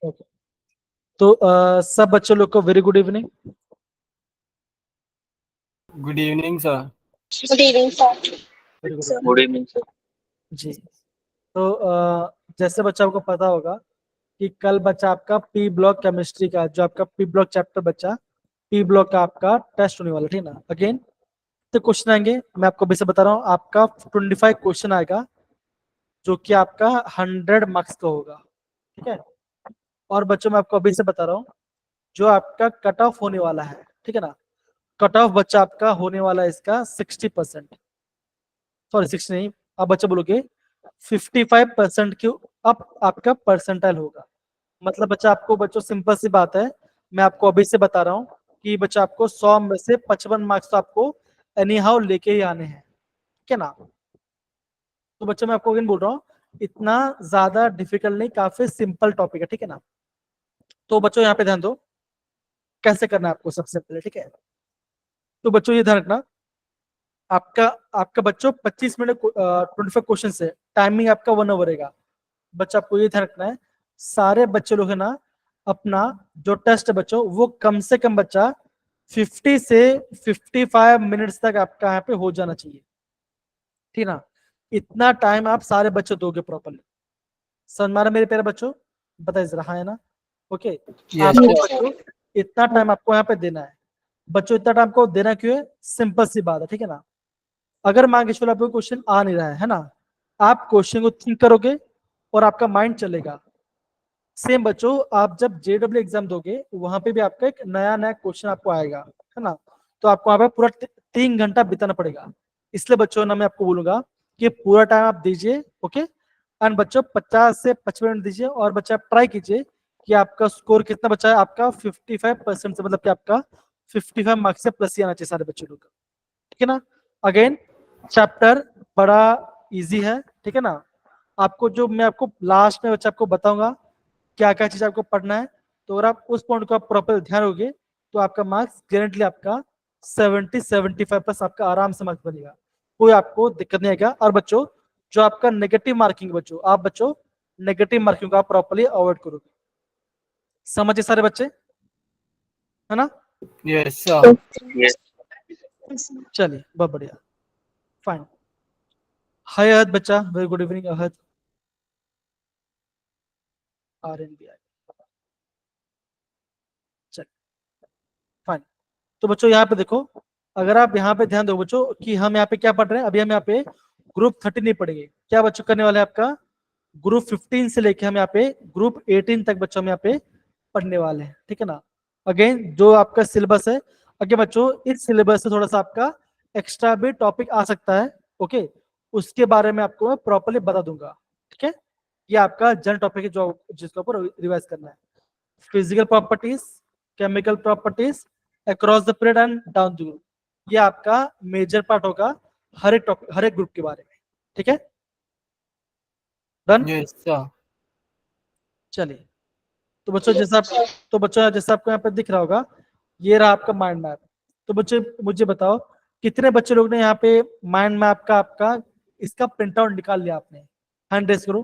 Okay. तो सब बच्चों लोग को very good evening. Good evening sir. Good evening sir. Very good good evening sir. जी। तो जैसे बच्चा आपको पता होगा कि कल बच्चा आपका पी ब्लॉक केमिस्ट्री का जो आपका पी ब्लॉक चैप्टर बच्चा पी ब्लॉक का आपका टेस्ट होने वाला, ठीक है ना। अगेन तो क्वेश्चन आएंगे, मैं आपको अभी से बता रहा हूँ, आपका 25 क्वेश्चन आएगा जो कि आपका 100 मार्क्स का होगा, ठीक है। और बच्चों मैं आपको अभी से बता रहा हूँ जो आपका कट ऑफ होने वाला है, ठीक है ना। कट ऑफ बच्चा आपका होने वाला है इसका 60%, सॉरी 60 नहीं, आप बच्चा बोलोगे 55% के अब आपका परसेंटाइल होगा। मतलब बच्चा आपको बच्चों सिंपल सी बात है, मैं आपको अभी से बता रहा हूँ कि बच्चा आपको 100 में से 55 मार्क्स तो आपको एनी हाउ लेके ही आने हैं, ठीक है ना। तो बच्चों मैं आपको अगेन बोल रहा हूँ इतना ज्यादा डिफिकल्ट नहीं, काफी सिंपल टॉपिक है, ठीक है ना। तो बच्चों यहाँ पे ध्यान दो कैसे करना है आपको सबसे पहले, ठीक है। तो बच्चों ये ध्यान रखना आपका आपका बच्चों 25 मिनट 25 क्वेश्चन से टाइमिंग आपका 1 आवर रहेगा। बच्चा आपको ये ध्यान रखना है सारे बच्चे लोग है ना अपना जो टेस्ट है बच्चों वो कम से कम बच्चा 50 से 55 मिनट्स तक आपका यहाँ पे हो जाना चाहिए, ठीक ना। इतना टाइम आप सारे बच्चे दोगे प्रॉपरली। समझ में आ रहा मेरे प्यारे बच्चों, बताइए जरा, हाँ है ना। ओके यस आपको बच्चों इतना टाइम आपको यहाँ पे देना है। बच्चों इतना टाइम को देना क्यों है, सिंपल सी बात है, ठीक है ना। अगर मान के चलो आपको क्वेश्चन आ नहीं रहा है ना, आप क्वेश्चन को थिंक करोगे और आपका माइंड चलेगा। सेम बच्चों आप जब जेडब्ल्यू एग्जाम दोगे वहां पे भी आपका एक नया नया क्वेश्चन आपको आएगा, है ना। तो आपको वहां पे पूरा 3 घंटा बिताना पड़ेगा। इसलिए बच्चों ना मैं आपको बोलूंगा कि पूरा टाइम आप दीजिए, ओके। एंड बच्चों 50 से 55 मिनट दीजिए और बच्चा आप ट्राई कीजिए कि आपका स्कोर कितना बचा है, आपका 55% से, मतलब कि आपका 55 मार्क्स से प्लस ही आना चाहिए सारे बच्चों लोग का, ठीक है ना। अगेन चैप्टर बड़ा इजी है, ठीक है ना। आपको जो मैं आपको लास्ट में बच्चा आपको बताऊंगा क्या क्या चीज आपको पढ़ना है, तो अगर आप उस पॉइंट को आप प्रॉपर ध्यान दोगे तो आपका मार्क्स गारंटली आपका 70-75 प्लस आपका आराम से मार्क्स बनेगा, कोई आपको दिक्कत नहीं आएगा। और बच्चों जो आपका नेगेटिव मार्किंग बच्चों आप बच्चों नेगेटिव मार्किंग को आप प्रॉपरली अवॉइड करोगे। समझे सारे बच्चे, है ना। Yes sir. चलिए बहुत बढ़िया, फाइन। हाय अहद बच्चा, वेरी गुड इवनिंग अहद। RNBI, चल फाइन। तो बच्चों यहाँ पे देखो, अगर आप यहाँ पे ध्यान दो बच्चों कि हम यहाँ पे क्या पढ़ रहे हैं, अभी हम यहाँ पे ग्रुप 30 नहीं पढ़ेंगे, क्या बच्चों करने वाले हैं आपका ग्रुप 15 से लेके हम यहाँ पे ग्रुप 18 तक बच्चों हम यहाँ पे पढ़ने वाले हैं, ठीक है ना। अगेन जो आपका सिलेबस है, अगे बच्चों इस सिलेबस से थोड़ा सा आपका एक्स्ट्रा भी टॉपिक आ सकता है, ओके। उसके बारे में आपको मैं प्रॉपरली बता दूंगा, ठीक है। ये आपका जनरल टॉपिक है जो जिसके ऊपर रिवाइज करना है। Physical properties, chemical properties across the period and down the group, ये आपका मेजर पार्ट होगा हर एक टॉपिक हर एक ग्रुप के बारे में, ठीक है। डन। Yes sir. चलिए तो बच्चों जैसा आपको यहाँ पे दिख रहा होगा ये रहा आपका माइंड मैप। तो बच्चे मुझे बताओ कितने बच्चे लोग ने यहाँ पे माइंड मैप का आपका इसका प्रिंट आउट निकाल लिया आपने, हैंड रेस करो।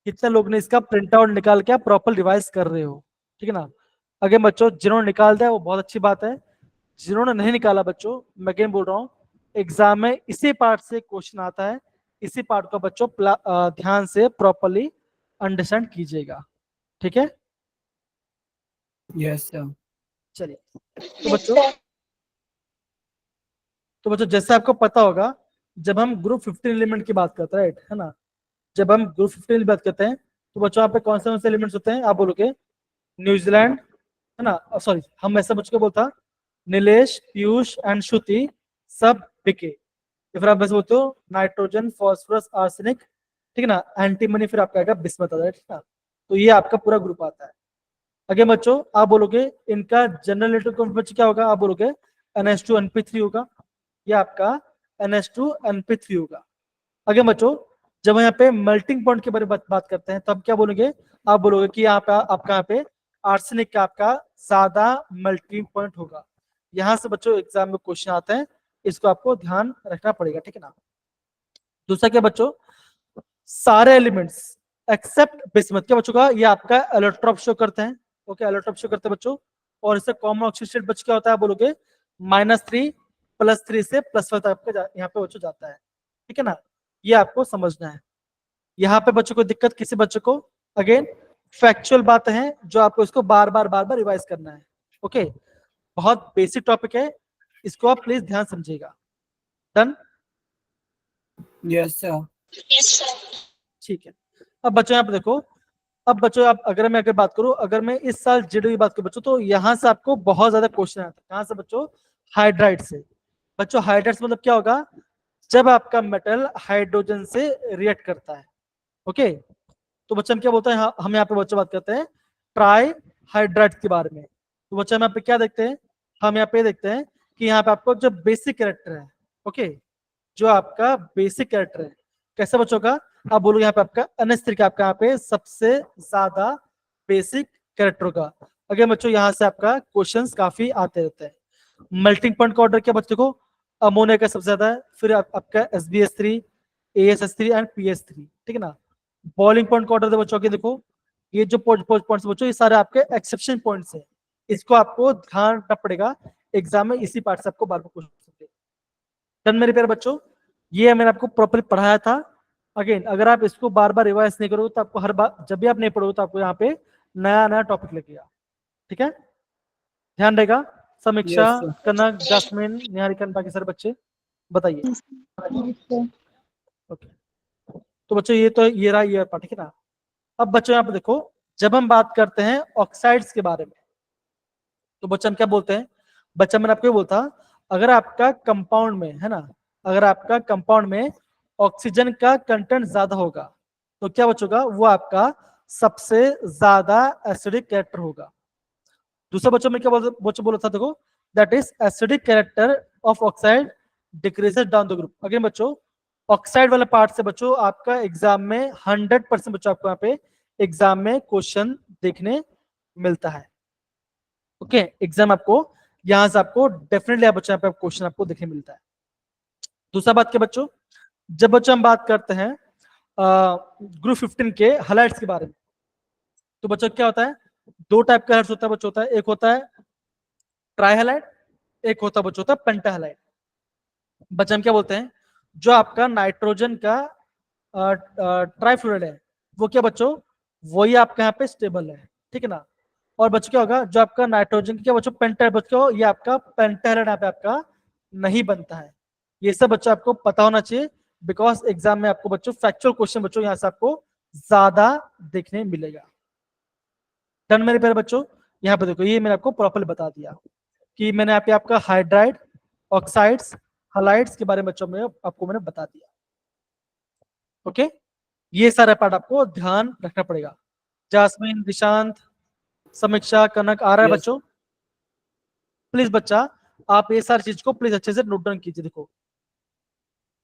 कितने लोग ने इसका प्रिंट आउट निकाल के आप प्रॉपर रिवाइज कर रहे हो, ठीक है ना। अगर बच्चों जिन्होंने निकाल दिया वो बहुत अच्छी बात है, जिन्होंने नहीं निकाला बच्चों मैं अगेन बोल रहा हूँ एग्जाम में इसी पार्ट से क्वेश्चन आता है, इसी पार्ट को बच्चों ध्यान से प्रॉपरली अंडरस्टैंड कीजिएगा, ठीक है। Yes sir. चलिए तो बच्चों जैसे आपको पता होगा जब हम ग्रुप 15 एलिमेंट की बात करते हैं, राइट है ना, जब हम ग्रुप 15 की बात करते हैं तो बच्चों यहाँ पे कौन से एलिमेंट्स होते हैं आप बोलोगे न्यूजीलैंड, है ना, सॉरी हम ऐसा बच्चों को बोलता नीलेश पीयूष एंड श्रुति सब बिके, फिर आप बस बोलते हो नाइट्रोजन फॉस्फोरस आर्सेनिक, ठीक है ना, एंटीमनी, फिर आपका आएगा बिस्मत आता है, ठीक है। तो ये आपका पूरा ग्रुप आता है। आगे बच्चों आप बोलोगे इनका जनरल इलेक्ट्रॉन कॉन्फिगरेशन क्या होगा, आप बोलोगे NH2 NP3 होगा, ये आपका NH2 NP3 होगा। आगे बच्चों जब यहाँ पे मेल्टिंग पॉइंट के बारे में बात करते हैं तब क्या बोलोगे, आप बोलोगे कि यहाँ पे आपका यहाँ पे आर्सेनिक का आपका ज्यादा मेल्टिंग पॉइंट होगा। यहाँ से बच्चों एग्जाम में क्वेश्चन आते हैं, इसको आपको ध्यान रखना पड़ेगा, ठीक है ना। दूसरा क्या बच्चों, सारे एलिमेंट्स एक्सेप्ट बिस्मथ, क्या बच्चों का ये आपका एलोट्रॉप शो करते हैं। ओके, एलोट्रॉप शो करते हैं बच्चों, और इससे कॉमन ऑक्सीजन स्टेट बच क्या होता है, आप बोलोगे -3 +3 से +5 आपका यहाँ पे बच्चों जाता है। ठीक है ना, ये आपको समझना है। यहाँ पे बच्चों को दिक्कत किसी बच्चों को, अगेन फैक्चुअल बात है जो आपको इसको बार बार रिवाइज करना है। ओके, बहुत बेसिक टॉपिक है, इसको आप प्लीज ध्यान समझिएगा। डन? Yes, sir. ठीक है। अब बच्चों यहाँ पे देखो, अब बच्चों आप अगर मैं बात करूं, अगर मैं इस साल जीडी की बात करूं बच्चों, तो यहाँ से आपको बहुत ज्यादा क्वेश्चन आता है। कहाँ से बच्चों? हाइड्राइड से। बच्चों हाइड्राइड मतलब क्या होगा, जब आपका मेटल हाइड्रोजन से रिएक्ट करता है। ओके, तो बच्चा हम क्या बोलते हैं, हम यहाँ पे बच्चों बात करते हैं ट्राई हाइड्राइड के बारे में। तो बच्चा हम यहाँ पे क्या देखते हैं, हम यहाँ पे देखते हैं कि यहाँ पे आपको जो बेसिक कैरेक्टर है, ओके, जो आपका बेसिक कैरेक्टर है, कैसे बच्चों का, आप बोलो यहाँ पे आपका NH3 का आपका यहाँ पे सबसे ज्यादा बेसिक कैरेक्टर होगा। अगर बच्चों यहाँ से आपका क्वेश्चंस काफी आते रहते हैं। मेल्टिंग पॉइंट का ऑर्डर क्या बच्चों को, अमोनिया का सबसे ज्यादा है, फिर आपका SbS3, ASH3 एंड PS3। ठीक है ना। बॉइलिंग पॉइंट का ऑर्डर बच्चों के देखो, ये जो पॉइंट्स बच्चों ये सारे आपके एक्सेप्शन पॉइंट्स हैं, इसको आपको ध्यान रखना पड़ेगा एग्जाम में, इसी पार्ट से आपको बार बार क्वेश्चन। डन मेरे प्यारे बच्चों, ये मैंने आपको प्रॉपर्ली पढ़ाया था। अगेन अगर आप इसको बार बार रिवाइज नहीं करोगे तो आपको हर बार जब भी आप नहीं पढ़ोगे तो आपको यहाँ पे नया नया टॉपिक लगेगा। ठीक है, ध्यान रहेगा। समीक्षा, Yes, sir. कनक, जास्मिन, निहारिका, बाकी सारे बच्चे बताइए। ओके, तो बच्चों ये रहा ये पार्ट। ठीक है ना। अब बच्चों यहाँ पे देखो, जब हम बात करते हैं ऑक्साइड्स के बारे में, तो बच्चा हम क्या बोलते हैं, बच्चा मैंने आपको ये बोलता, अगर आपका कंपाउंड में है ना, अगर आपका कंपाउंड में ऑक्सीजन का कंटेंट ज्यादा होगा तो क्या बचोगा, वो आपका सबसे ज्यादा एसिडिक कैरेक्टर होगा। दूसरा बच्चों में क्या बच्चों बोला था, देखो that is acidic character of oxide decreases down the group. Again बच्चों, ऑक्साइड वाले पार्ट से बच्चों आपका एग्जाम में 100% बच्चों आपको यहाँ पे एग्जाम में क्वेश्चन देखने मिलता है। ओके, एग्जाम आपको यहां से आपको डेफिनेटली बच्चों पे क्वेश्चन आपको देखने मिलता है। दूसरा बात क्या बच्चों, जब बच्चों हम बात करते हैं ग्रुप 15 के हाइलाइट्स के बारे में, तो बच्चों क्या होता है, दो टाइप का हाइलाइट्स होता है बच्चों, होता है एक होता है ट्राई हाइलाइट, एक होता है बच्चों होता है पेंटा हाइलाइट। बच्चों हम क्या बोलते हैं, जो आपका नाइट्रोजन का ट्राइफ्लोराइड है वो क्या बच्चों, वही आपका यहाँ पे स्टेबल है। ठीक है ना। और बच्चों क्या होगा, जो आपका नाइट्रोजन क्या बच्चों पेंटा बच्चों, ये आपका पेंटाहाइड्राइड यहाँ पे आपका नहीं बनता है। ये सब बच्चों आपको पता होना चाहिए, बिकॉज एग्जाम में आपको बच्चों फैक्चुअल क्वेश्चन बच्चों यहाँ से आपको ज्यादा देखने मिलेगा। डन मेरे प्यारे बच्चों, यहाँ पे देखो ये मैंने आपको प्रॉपर्ली बता दिया कि मैंने यहाँ पे आपका हाइड्राइड, ऑक्साइड्स, हाइलाइट्स के बारे में बच्चों में आपको मैंने बता दिया। ओके, ये सारा पार्ट आपको ध्यान रखना पड़ेगा। जासमीन, दिशांत, समीक्षा, कनक आ रहा है Yes. बच्चों? प्लीज बच्चा आप ये सारी चीज को प्लीज अच्छे से नोट डाउन कीजिए। देखो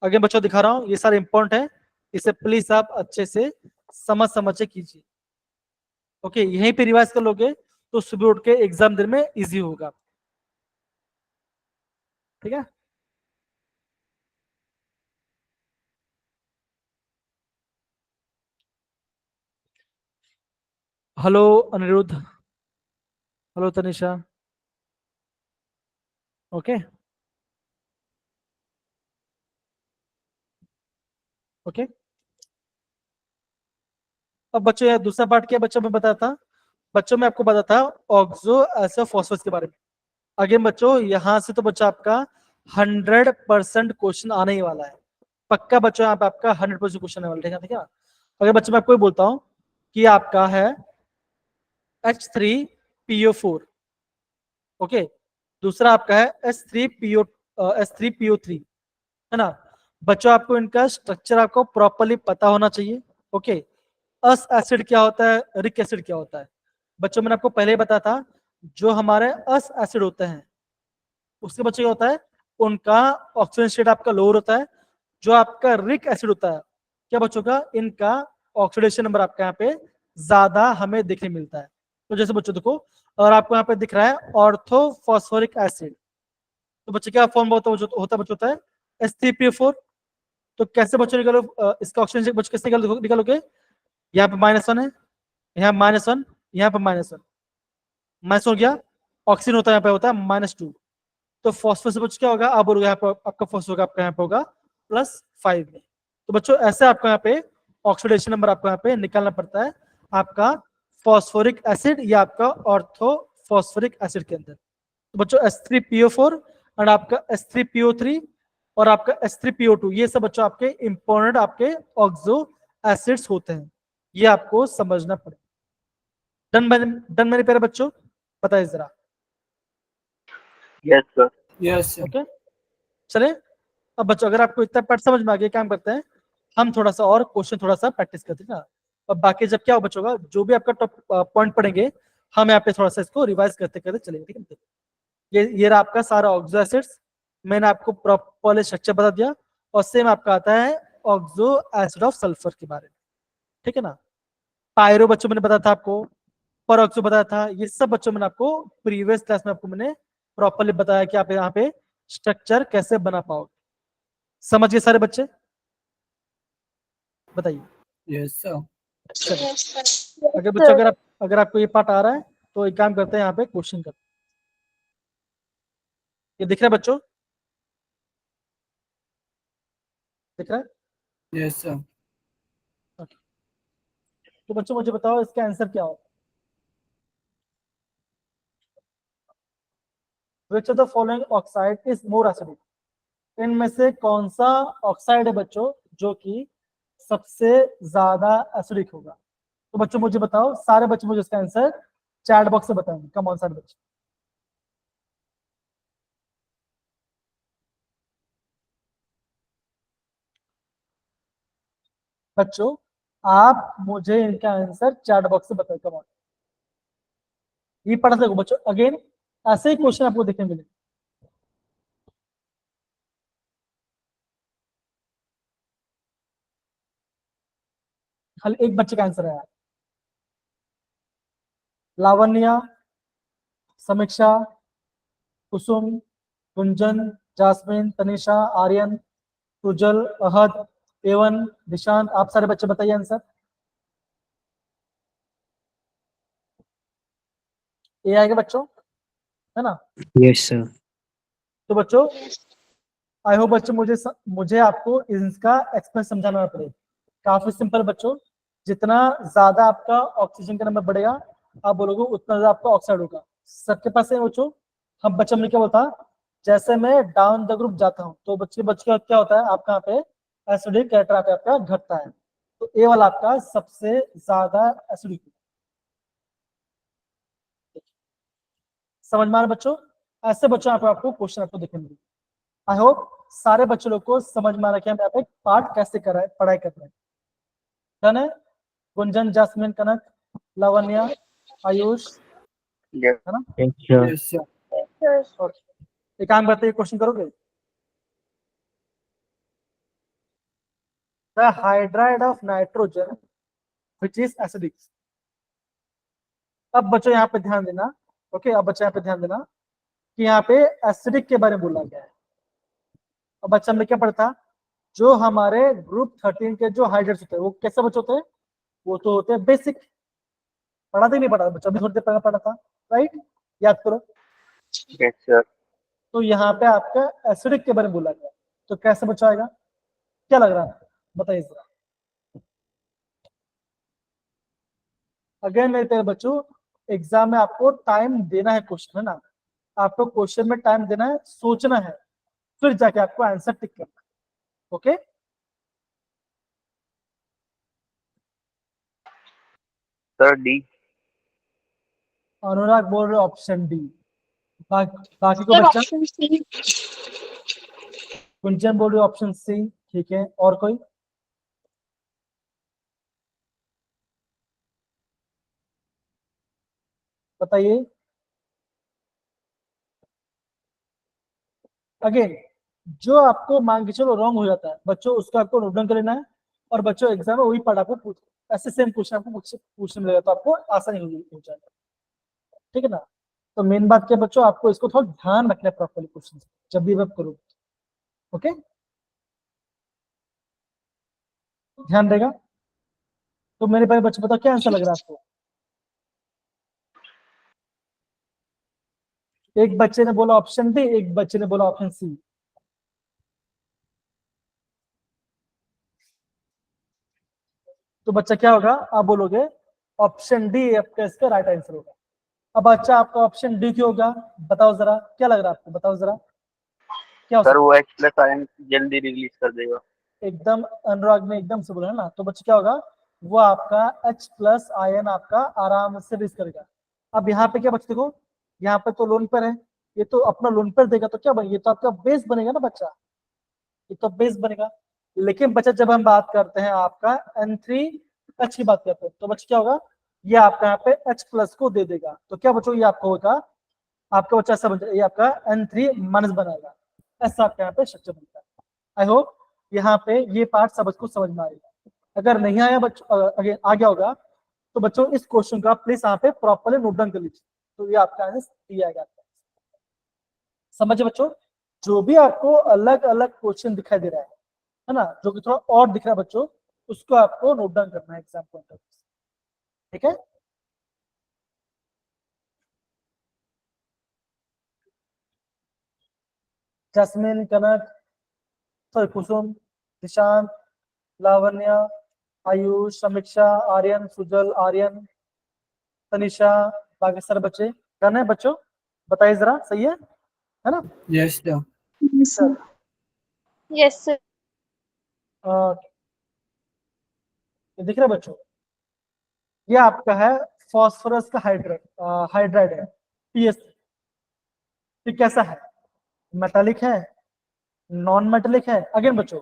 आगे बच्चों दिखा रहा हूँ, ये सारे इंपॉर्टेंट है, इसे प्लीज आप अच्छे से समझ के कीजिए। ओके, यहीं पे रिवाइज कर लोगे तो सुबह उठ के एग्जाम देने में इजी होगा। ठीक है, hello Anirudh, hello Tanisha. Okay okay, अब बच्चों ये दूसरा पार्ट क्या बच्चों में बताया था, बच्चों में आपको बताया था ऑक्सो एसो फॉस्फेट के बारे में। अगेन बच्चों यहाँ से तो बच्चा आपका 100% क्वेश्चन आने ही वाला है, पक्का बच्चों यहाँ पे आपका 100% क्वेश्चन आने वाला है। ठीक है, अगर बच्चों मैं आपको बोलता हूँ कि आपका है H3PO4, ओके, दूसरा आपका है H3PO3, है ना। बच्चों आपको इनका स्ट्रक्चर आपको प्रॉपर्ली पता होना चाहिए। ओके, अस एसिड क्या होता है, रिक एसिड क्या होता है, बच्चों मैंने आपको पहले ही बताया था, जो हमारे अस एसिड होते हैं उसके बच्चों क्या होता है, उनका ऑक्सीजन स्टेट आपका लोअर होता है। जो आपका रिक एसिड होता है क्या बच्चों का, इनका ऑक्सीडेशन नंबर आपका यहाँ पे ज्यादा हमें देखने मिलता है। तो जैसे बच्चों देखो, और आपको यहाँ पे दिख रहा है ऑर्थोफॉस्फोरिक एसिड, तो बच्चे क्या फॉर्म होता है बच्चों होता है H3PO4। तो कैसे बच्चों निकालो इसका ऑक्सीजन बच्चों कैसे निकालोगे, यहाँ पे -1 है, यहाँ -1, यहाँ पे -1, माइनस हो गया। ऑक्सीजन होता है यहाँ पे होता है -2, तो फॉस्फोरस से बच्चों क्या होगा, अब यहाँ पे आपका फॉस्फोरस होगा, आपका यहाँ पे होगा +5 में। तो बच्चों ऐसे आपको यहाँ पे ऑक्सीडेशन नंबर आपको यहाँ पे निकालना पड़ता है आपका फॉस्फोरिक एसिड या आपका ऑर्थो फॉस्फोरिक एसिड के अंदर। तो बच्चों H3PO4 और आपका H3PO3 और आपका H3PO2, ये सब बच्चों आपके इंपॉर्टेंट आपके ऑक्सो एसिड्स होते हैं, ये आपको समझना पड़ेगा। डन मेरे प्यारे बच्चों, बताइए जरा। Yes sir. Yes, sir. Okay, चले। अब बच्चों अगर आपको इतना पार्ट समझ में आ गया, काम करते हैं हम थोड़ा सा और क्वेश्चन थोड़ा सा प्रैक्टिस करते हैं ना। और बाकी जब क्या हो बच्चों का जो भी आपका टॉप पॉइंट पढ़ेंगे, हम यहाँ पे थोड़ा सा इसको रिवाइज करते करते चलेंगे, ठीक है। ये रहा आपका सारा ऑक्सो एसिड्स, मैंने आपको प्रॉपर स्ट्रक्चर बता दिया। और सेम आपका आता है ऑक्सो एसिड ऑफ सल्फर के बारे में, ठीक है ना। पायरो बच्चों मैंने बताया था आपको, पर ऑक्सो बताया था, ये सब बच्चों मैंने आपको प्रीवियस क्लास में आपको मैंने प्रॉपरली बताया कि आप यहाँ पे स्ट्रक्चर कैसे बना पाओगे। समझ गए सारे बच्चे, बताइए। Yes, sir. चलिए अगर बच्चों अगर आपको ये पार्ट आ रहा है तो एक काम करते हैं, यहाँ पे क्वेश्चन करते हैं। ये दिख रहा है बच्चों, दिख रहा है? Yes, sir. तो बच्चों मुझे बताओ इसका आंसर क्या हो। Which of the following oxide is more acidic? इनमें से कौन सा ऑक्साइड है बच्चों जो कि सबसे ज्यादा एसिडिक होगा। तो बच्चों मुझे बताओ, सारे बच्चे मुझे इसका आंसर चैट बॉक्स में बताएंगे। कम ऑन सारे बच्चे, बच्चों आप मुझे इनका आंसर चैट बॉक्स में बताओ। कम ऑन, ये पढ़ा सको बच्चों, अगेन ऐसे ही क्वेश्चन आपको देखने मिले। खाली एक बच्चे का आंसर है यार। लावण्या, समीक्षा, कुसुम, गुंजन, जासमीन, तनिषा, आर्यन, सुजल, अहद, एवन, निशांत, आप सारे बच्चे बताइए आंसर। ये आएगा बच्चों, है ना। Yes sir. तो बच्चों आई होप बच्चों मुझे आपको इसका एक्सप्लेन समझाना पड़ेगा। काफी सिंपल बच्चों, जितना ज्यादा आपका ऑक्सीजन का नंबर बढ़ेगा आप बोलोगे उतना ज्यादा आपका ऑक्साइड होगा। सबके पास है बच्चों। हम बच्चों में क्या होता, जैसे मैं डाउन द ग्रुप जाता हूँ तो बच्चे क्या होता है आपका यहाँ पे एसिडिक कैरेक्टर आपका घटता है। तो ए वाला आपका सबसे ज्यादा एसिडिक। समझ में आ रहा है बच्चों, ऐसे बच्चों आपको क्वेश्चन आपको देखने मिलेंगे। आई होप सारे बच्चों लोग को समझ में आ रहा है कि हम यहाँ पे पार्ट कैसे कर रहे हैं, पढ़ाई कर रहे हैं। डन है? गुंजन, जासमीन, कनक, लावण्या, आयुष, है ना। Yes sir. Yes, sir. और एक काम करते हैं, क्वेश्चन करोगे। The hydride of nitrogen which is acidic. अब बच्चों यहाँ पे ध्यान देना। ओके, अब बच्चों यहाँ पे ध्यान देना कि यहाँ पे एसिडिक के बारे में बोला गया है। अब बच्चा में क्या पढ़ता, जो हमारे ग्रुप 13 के जो हाइड्रेट्स होते हैं वो कैसे बच्चे होते हैं, वो तो होते हैं बेसिक। पढ़ा था नहीं पढ़ा बच्चा, अभी थोड़ी देर पहले पढ़ा था, राइट, याद करो। Yes sir. तो यहाँ पे आपका एसिडिक के बारे में बोला गया, तो कैसे बच्चा आएगा, क्या लग रहा है बताइए जरा। अगेन मेरे प्यारे बच्चों, एग्जाम में आपको टाइम देना है, क्वेश्चन है ना, आपको क्वेश्चन में टाइम देना है, सोचना है, फिर जाके आपको आंसर टिक करना है। Okay, sir D. अनुराग बोल रहे ऑप्शन डी। बाकी को बच्चा, कुंचन बोल रहे ऑप्शन सी। ठीक है, और कोई। बताइए। अगेन जो आपको मान के चलो रॉन्ग हो जाता है बच्चों, उसको आपको नोट डाउन कर लेना है, और बच्चों एग्जाम में वही पढ़ आपको पूछ, ऐसे सेम क्वेश्चन आपको पूछने मिलेगा, तो आपको आसानी हो जाएगा, ठीक है ना। तो मेन बात क्या बच्चों, आपको इसको थोड़ा ध्यान रखना है प्रॉपर्ली क्वेश्चन जब भी आप करो। ओके, ध्यान देगा। तो मेरे भाई बच्चे बताओ क्या आंसर लग रहा है आपको? एक बच्चे ने बोला ऑप्शन डी, एक बच्चे ने बोला ऑप्शन सी। तो बच्चा क्या होगा, आप बोलोगे ऑप्शन डी आपका इसका राइट आंसर होगा। अब बच्चा आपका ऑप्शन डी क्यों होगा, बताओ जरा, क्या लग रहा है आपको, बताओ जरा क्या हो सर सकता वो H प्लस आयन जल्दी रिलीज कर देगा। है? एकदम अनुराग ने एकदम से बोला है ना, तो बच्चा क्या होगा, वो आपका H प्लस आयन आपका आराम से रिलीज करेगा। अब यहाँ पे क्या बच्चे देखो, यहाँ पे तो लोन पर है, ये तो अपना लोन पर देगा, तो क्या बनेगा, ये तो आपका बेस बनेगा ना बच्चा, ये तो बेस बनेगा। लेकिन बच्चा जब हम बात करते हैं आपका N3H की बात करते हैं, तो बच्चा क्या होगा, ये आपका यहाँ पे H प्लस को दे देगा, तो क्या बच्चों ये आपका होगा, आपका बच्चा ऐसा बन जाएगा, ये आपका N3 माइनस बनाएगा, ऐसा आपका यहाँ पे स्ट्रक्चर बनता है। आई होप यहाँ पे ये पार्ट सबको समझ में आएगा। अगर नहीं आया बच्चों, अगर आ गया होगा तो बच्चों इस क्वेश्चन का प्लीज यहाँ पे प्रॉपरली नोट डाउन कर लीजिए, तो ये आपका आंसर दिया आएगा। समझे बच्चों, जो भी आपको अलग अलग क्वेश्चन दिखाई दे रहा है ना, जो कि थोड़ा और दिख रहा है बच्चों, उसको आपको नोट डाउन करना है एग्जाम पॉइंट ऑफ, ठीक है। जैस्मिन, कनक, सॉरी कुसुम, निशांत, लावण्य, आयुष, समीक्षा, आर्यन, सुजल, आर्यन, तनिषा, बाकी सारे बच्चे डन है बच्चों, बताइए जरा, सही है ना? Yes, sir. Sir Yes, sir. ये दिख रहा है बच्चों, ये आपका है फास्फोरस का हाइड्राइड है, PS। ये कैसा है, मेटालिक है, नॉन मेटालिक है? अगेन बच्चों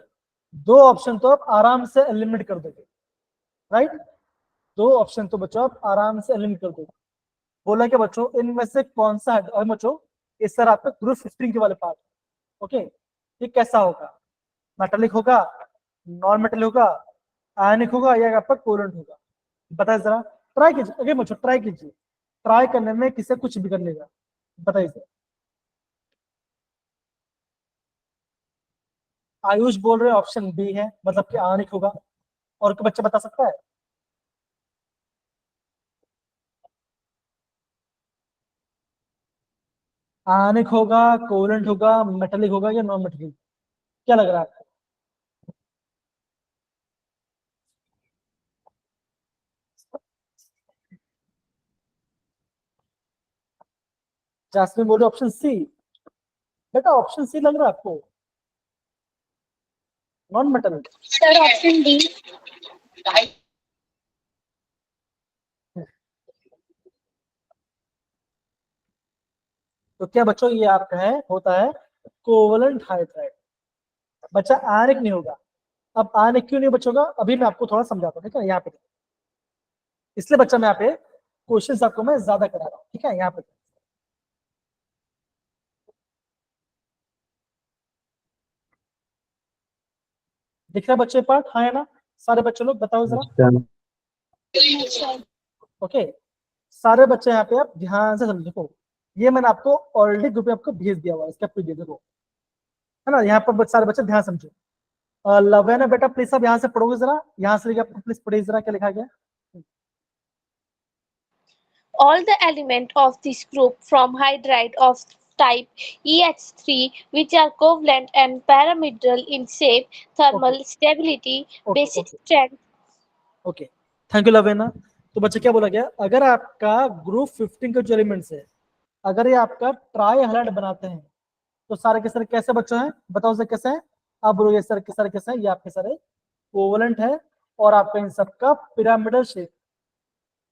दो ऑप्शन तो आप आराम से एलिमिनेट कर दोगे, राइट, दो ऑप्शन तो बच्चों आप आराम से एलिमिनेट कर दोगे। बोला कि बच्चों इनमें से कौन सा है, बच्चों इस सर आपका ग्रुप 15 के वाले पार्ट, ओके, ये कैसा होगा, मेटालिक होगा, नॉन मेटालिक होगा, आयनिक होगा, या आपका कोवलेंट होगा? बताइए जरा, ट्राई कीजिए, अगेन बच्चों ट्राई कीजिए, ट्राई करने में किसे कुछ भी कर लेगा, बताइए जरा। आयुष बोल रहे ऑप्शन बी है, मतलब कि आयनिक होगा, और कोई बच्चा बता सकता है? आयनिक होगा, कोवलेंट होगा, मेटालिक होगा, या नॉन मेटालिक, क्या लग रहा है आपको? जासमीन बोल रहे ऑप्शन सी, बेटा ऑप्शन सी लग रहा है आपको, non metallic? Sir, option D. तो क्या बच्चों ये आपका है, होता है कोवलेंट हाइड्राइड, बच्चा आयनिक नहीं होगा। अब आयनिक क्यों नहीं बचोगा, अभी मैं आपको थोड़ा समझाता हूँ, ठीक है, यहाँ पे इसलिए बच्चा मैं यहाँ पे क्वेश्चंस आपको मैं ज्यादा करा रहा हूँ, ठीक है। यहाँ पे दिख रहा है बच्चे पार्ट, हाँ है ना, सारे बच्चे लोग बताओ जरा, ओके। सारे बच्चे यहाँ पे आप ध्यान से समझो, ये मैंने आपको ऑलरेडी ग्रुप में आपको भेज दिया हुआ है, इसका पीडीएफ देखो, है ना। यहाँ पर सारे बच्चे ध्यान समझो। लव है बेटा, प्लीज आप यहाँ से पढ़ोगे जरा, यहाँ से लेकर आपको प्लीज पढ़िए जरा क्या लिखा गया। All the elements of this group from hydride of type EH3 which are covalent and pyramidal in shape, thermal stability, basic strength. Okay, thank you Lavena. तो बच्चे क्या बोला गया, अगर आपका ग्रुप 15 के जो एलिमेंट्स है, अगर ये आपका ट्राई हैलाइड बनाते हैं, तो सारे के सारे कैसे बच्चों हैं, बताओ सर कैसे हैं? आप बोलोगे सर के सारे कैसे हैं, ये आपके सारे कोवलेंट है, और आपका इन सबका पिरामिडल शेप,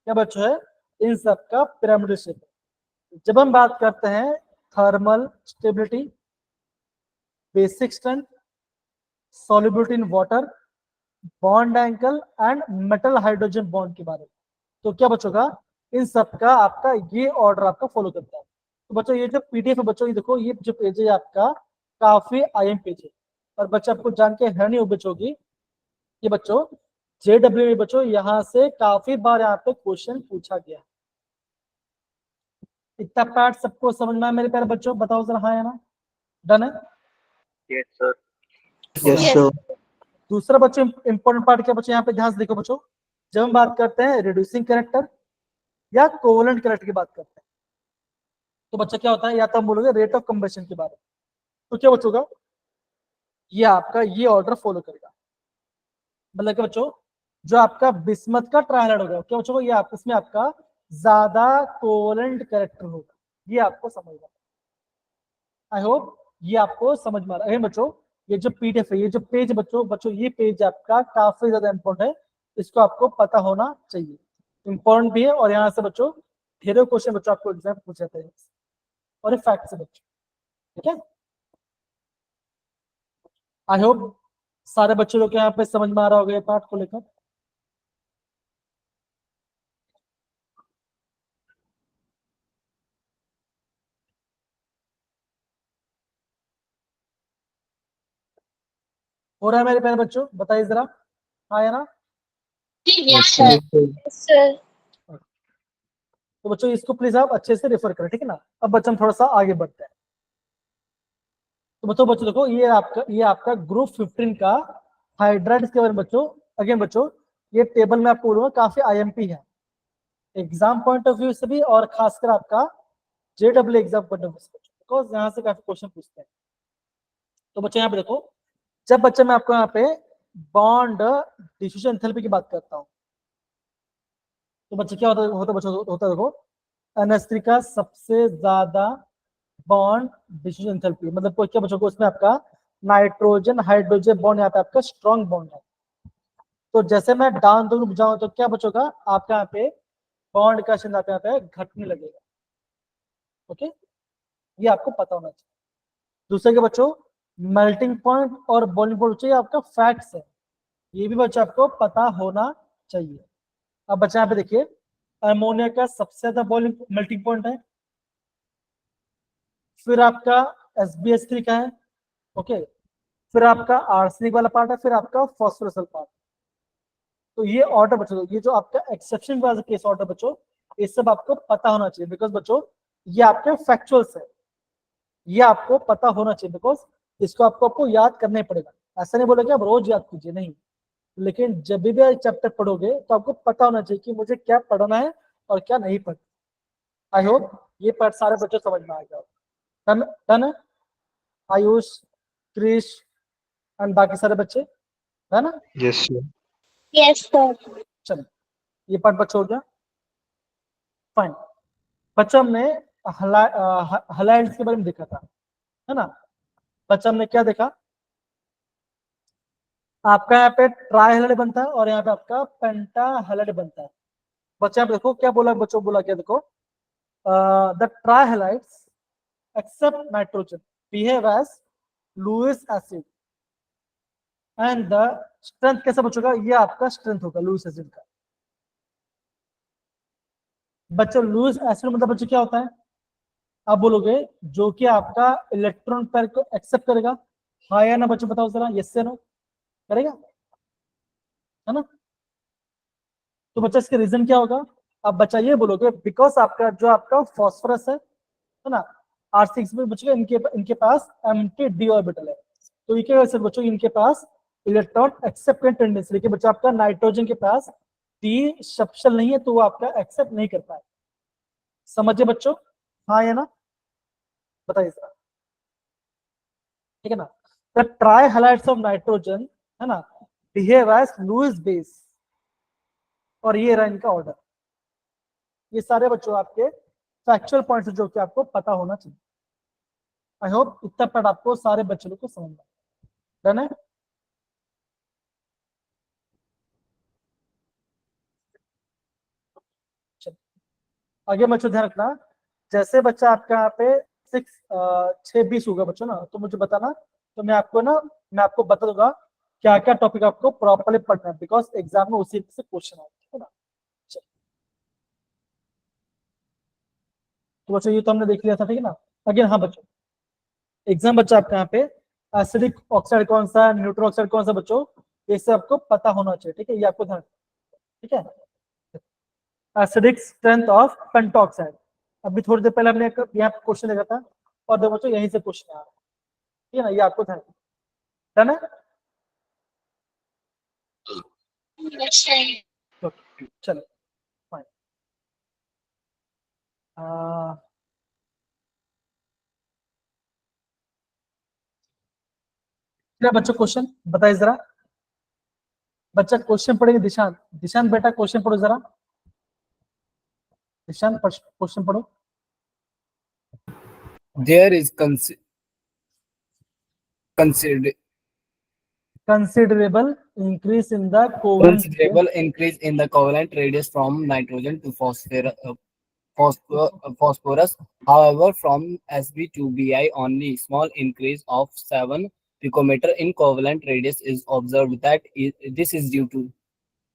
क्या बच्चों है, इन सबका पिरामिडल शेप। जब हम बात करते हैं thermal stability, basic strength, solubility in water, bond angle and metal hydrogen bond के बारे में, तो क्या बच्चों का इन सबका आपका ये ऑर्डर आपका फॉलो करता है। तो बच्चों ये जो पीडीएफ है बच्चों, ये देखो ये जो पेज है आपका काफी आईएम पेज है, और बच्चा आपको जान के हैरानी हो बच्चों की, ये बच्चों जेडब्ल्यू में बच्चों यहाँ से काफी बार यहाँ पे क्वेश्चन पूछा गया। इतना पार्ट सबको समझ में आया मेरे प्यारे बच्चों, बताओ जरा, हाँ है ना, डन है? Yes sir. Yes, Yes. sir. दूसरा बच्चों इंपॉर्टेंट पार्ट क्या बच्चों, यहाँ पे ध्यान से देखो बच्चों, जब हम बात करते हैं रिड्यूसिंग कैरेक्टर या कोवलेंट कैरेक्टर की बात करते हैं, तो बच्चा क्या होता है, या तो हम बोलोगे रेट ऑफ कंबशन के बारे में, तो क्या बच्चों ये आपका ये ऑर्डर फॉलो करेगा। मतलब क्या बच्चों, जो आपका बिस्मथ का ट्रायलाइड होगा, क्या बच्चों ये आप इसमें आपका ज्यादा कोवलेंट कैरेक्टर होगा, ये आपको समझना। आई होप ये आपको समझ में आ रहा है बच्चों। ये जो पीडीएफ है, ये जो पेज बच्चों ये पेज आपका काफी ज्यादा इंपॉर्टेंट है, इसको आपको पता होना चाहिए, इंपॉर्टेंट भी है। और यहाँ से बच्चों ढेरों क्वेश्चन बच्चों आपको एग्जाम पूछ जाते हैं, और ये फैक्ट से बच्चों, ठीक है। आई होप सारे बच्चों लोग को यहाँ पे समझ में आ रहा होगा ये पार्ट को लेकर। हो रहा है मेरे प्यारे बच्चों, बताइए जरा, हाँ या ना। Yes, sir. तो बच्चों इसको प्लीज आप अच्छे से रेफर करें, ठीक है ना। अब बच्चों हम थोड़ा सा आगे बढ़ते हैं। तो बच्चों देखो ये आपका ग्रुप 15 का हाइड्राइड्स के बारे में बच्चों। अगेन बच्चों ये टेबल में आपको बोलूंगा काफी आईएमपी है एग्जाम पॉइंट ऑफ व्यू से भी, और खासकर आपका JW exam point of view से, बिकॉज यहाँ से काफी क्वेश्चन पूछते हैं। तो बच्चों यहाँ पे देखो, जब बच्चे मैं आपको यहाँ पे बॉन्ड डिफ्यूजन एंथैल्पी की बात करता हूँ, तो बच्चे क्या होता बच्चों होता देखो, NH3 का सबसे ज्यादा बॉन्ड डिफ्यूजन एंथैल्पी, मतलब क्या बच्चों को उसमें आपका नाइट्रोजन हाइड्रोजन बॉन्ड यहाँ पे आपका स्ट्रॉन्ग बॉन्ड है। तो जैसे मैं डाउन दूर जाऊं तो क्या बच्चों का आपका यहाँ पे बॉन्ड का चिन्ह यहाँ पे घटने लगेगा। ओके, ये आपको पता होना चाहिए। दूसरे के बच्चों मेल्टिंग पॉइंट और बॉइलिंग पॉइंट चाहिए आपका फैक्ट्स है, ये भी बच्चों आपको पता होना चाहिए। अब बच्चा यहाँ पे देखिए, अमोनिया का सबसे ज्यादा बॉइलिंग मेल्टिंग पॉइंट है, फिर आपका SbH3 का है, ओके, फिर आपका आर्सेनिक वाला पार्ट है, फिर आपका फॉस्फोरस पार्ट। तो ये ऑर्डर बच्चों, ये जो आपका एक्सेप्शन वाला केस ऑर्डर बच्चों, ये सब आपको पता होना चाहिए, बिकॉज बच्चों ये आपके फैक्चुअल्स है, ये आपको पता होना चाहिए, बिकॉज इसको आपको याद करना ही पड़ेगा। ऐसा नहीं बोलोगे आप रोज याद कीजिए, नहीं, लेकिन जब भी चैप्टर पढ़ोगे तो आपको पता होना चाहिए कि मुझे क्या पढ़ना है और क्या नहीं पढ़ना। आई होप ये पार्ट सारे बच्चों समझ में आ गया। डन डन है, आयुष, क्रिश एंड बाकी सारे बच्चे, है ना। Yes sir. Yes, sir. चलो ये पार्ट बच्चों हो गया, फाइन। बच्चा हमने हलाइड्स के बारे में देखा था, है ना। बच्चा हमने क्या देखा, आपका यहाँ पे ट्राई हैलाइड बनता है और यहाँ पे आपका पेंटा हैलाइड बनता है। बच्चा आप देखो क्या बोला, बच्चों बोला क्या, देखो the trihalides except nitrogen behave as Lewis acid and the strength कैसा बच्चों का, ये आपका स्ट्रेंथ होगा लुईस एसिड का। बच्चों लुईस एसिड मतलब बच्चों क्या होता है, आप बोलोगे जो कि आपका इलेक्ट्रॉन पेयर को एक्सेप्ट करेगा, हाँ या ना बच्चों बताओ जरा, यस से नो करेगा, है ना। तो बच्चा इसके रीजन क्या होगा, अब बच्चा ये बोलोगे बिकॉज आपका जो आपका फॉस्फोरस है ना, R6 में बच्चों इनके पास एम्प्टी d ऑर्बिटल है, तो ये क्या वजह से बच्चों इनके पास इलेक्ट्रॉन एक्सेप्ट करने टेंडेंसी, लेकिन बच्चों आपका नाइट्रोजन के पास d सब्शल नहीं है, तो वो आपका एक्सेप्ट नहीं कर पाए। समझे बच्चों, हाँ या ना बताइए सर, ठीक है ना। The try halides of nitrogen, है ना, बिहेव एज लुईस बेस, और ये रहा इनका ऑर्डर। ये सारे बच्चों आपके फैक्चुअल पॉइंट्स जो कि आपको पता होना चाहिए। आई होप इतना पार्ट आपको सारे बच्चों को समझ में डन है। आगे बच्चों ध्यान रखना, जैसे बच्चा आपका यहाँ पे 6:20 होगा बच्चों ना, तो मुझे बताना, तो मैं आपको बता दूंगा क्या क्या टॉपिक आपको प्रॉपर्ली पढ़ना है, बिकॉज एग्जाम में उसी से क्वेश्चन आए, ठीक है ना। तो बच्चों ये तो हमने देख लिया था, ठीक है ना। अगेन हाँ बच्चों, एग्जाम बच्चा आपका यहाँ पे एसिडिक ऑक्साइड कौन सा, न्यूट्रल ऑक्साइड कौन सा बच्चों, ये सब आपको पता होना चाहिए, ठीक है, ये आपको ध्यान, ठीक है। एसिडिक स्ट्रेंथ ऑफ पेंटॉक्साइड, अभी थोड़ी देर पहले हमने यहाँ क्वेश्चन देखा था, और देखो बच्चों यहीं से क्वेश्चन आ रहा है, ठीक है ना, ये आपको ध्यान है। Yes, sir. चलो फाइन। क्या बच्चों क्वेश्चन बताइए जरा। बच्चा क्वेश्चन पढ़ेंगे। दिशान, दिशान बेटा क्वेश्चन पढ़ो जरा। दिशान क्वेश्चन पढ़ो। There is considerable Considerable increase in the covalent increase in the covalent radius from nitrogen to phosphorus. However, from Sb to Bi, only small increase of 7 picometer in covalent radius is observed. This is due to.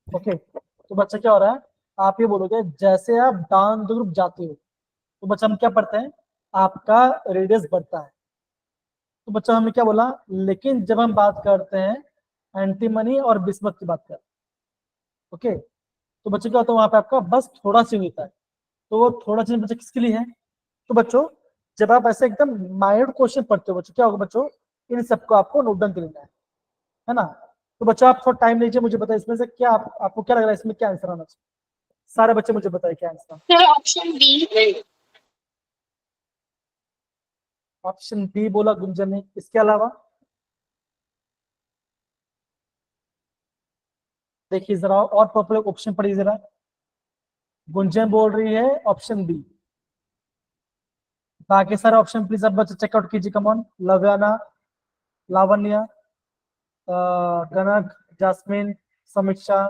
Okay तो बच्चा क्या हो रहा है, आप ये बोलोगे जैसे आप डाउन द ग्रुप जाते हो तो बच्चा हम क्या पढ़ते हैं, आपका रेडियस बढ़ता है। तो बच्चा हमने क्या बोला, लेकिन जब हम बात करते हैं एंटीमनी और बिस्मथ की बात करते हैं, ओके तो बच्चे क्या होता है वहां पे आपका बस थोड़ा सी होता है। तो वो थोड़ा चीज बच्चे किसके लिए है, तो बच्चों जब आप ऐसे एकदम माइल्ड क्वेश्चन पढ़ते हो बच्चों क्या होगा बच्चों, इन सबको आपको नोट डाउन करना है ना। तो बच्चों आप थोड़ा टाइम लीजिए, मुझे बताइए इसमें से क्या आपको क्या लग रहा है इसमें क्या आंसर आना चाहिए। सारे बच्चे मुझे बताइए क्या answer. Sir, option B. Option B बोला गुंजन ने, इसके अलावा देखिए जरा और प्रॉपर ऑप्शन पढ़िए जरा। गुंजन बोल रही है ऑप्शन बी, बाकी सारे ऑप्शन प्लीज अब बच्चे चेकआउट कीजिए। कमॉन, लव्याना, लावण्य, कनक, जास्मिन, समीक्षा,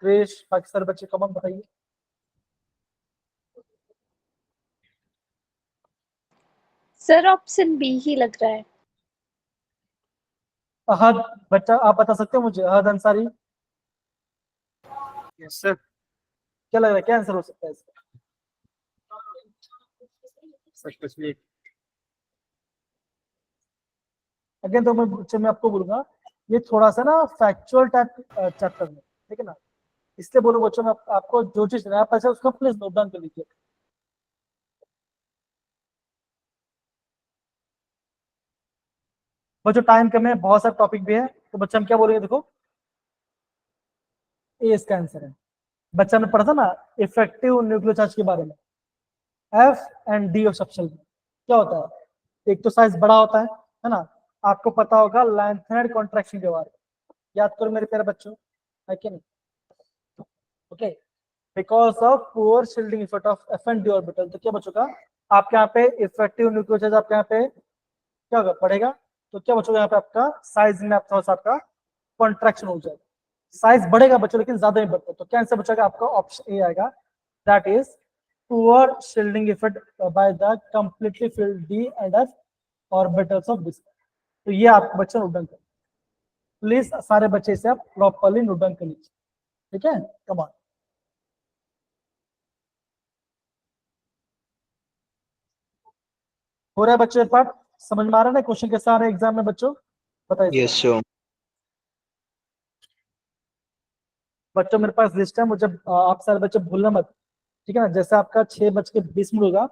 क्रिश, बाकी सारे बच्चे कमॉन बताइए। सर ऑप्शन बी ही लग रहा है। अहद बच्चा आप बता सकते हो मुझे, अहद अंसारी यस सर। क्या लग रहा है क्या आंसर हो सकता है इसका। सर कुछ भी। अगेन तो मैं आपको बोलूंगा ये थोड़ा सा ना फैक्चुअल टाइप चैप्टर में, ठीक है ना, इसलिए बोलो बच्चों में आपको जो चीज नया पता है उसको प्लीज नोट डाउन कर लीजिए। बच्चों टाइम कम है, बहुत सारे टॉपिक भी है, तो बच्चा हम क्या बोलेंगे देखो, ए इसका आंसर है। बच्चा ने पढ़ा था ना इफेक्टिव न्यूक्लियर चार्ज के बारे में, एफ एंड डी और सबशेल में क्या होता है, एक तो साइज बड़ा होता है ना, आपको पता होगा लेंथेनेड कॉन्ट्रैक्शन के बारे में, याद करो मेरे प्यारे बच्चों, है कि नहीं। Okay, because of poor shielding effect of F and D orbital, तो क्या बचोगा आपके यहाँ पे इफेक्टिव न्यूक्लियर चार्ज आपके यहाँ पे क्या होगा पड़ेगा, तो क्या बचोगा यहाँ पे आपका साइज में थोड़ा सा आपका कॉन्ट्रैक्शन हो जाएगा, साइज बढ़ेगा बच्चों लेकिन ज्यादा नहीं बढ़ता। तो क्या आंसर बचेगा आपका ऑप्शन ए आएगा, that is poor shielding effect by the completely filled D and F orbitals of this. तो ये आपको बच्चे नोट डाउन कर, प्लीज सारे बच्चे इसे आप प्रॉपर्ली नोट डाउन कर लीजिए, ठीक है। कम ऑन, हो रहा है बच्चों पार्ट, समझ में आ रहा है ना क्वेश्चन कैसे आ रहे हैं एग्जाम में बच्चों, बताइए। Yes sir. बच्चों मेरे पास लिस्ट है, मुझे आप सारे बच्चे भूलना मत, ठीक है ना। जैसे आपका 6:20 होगा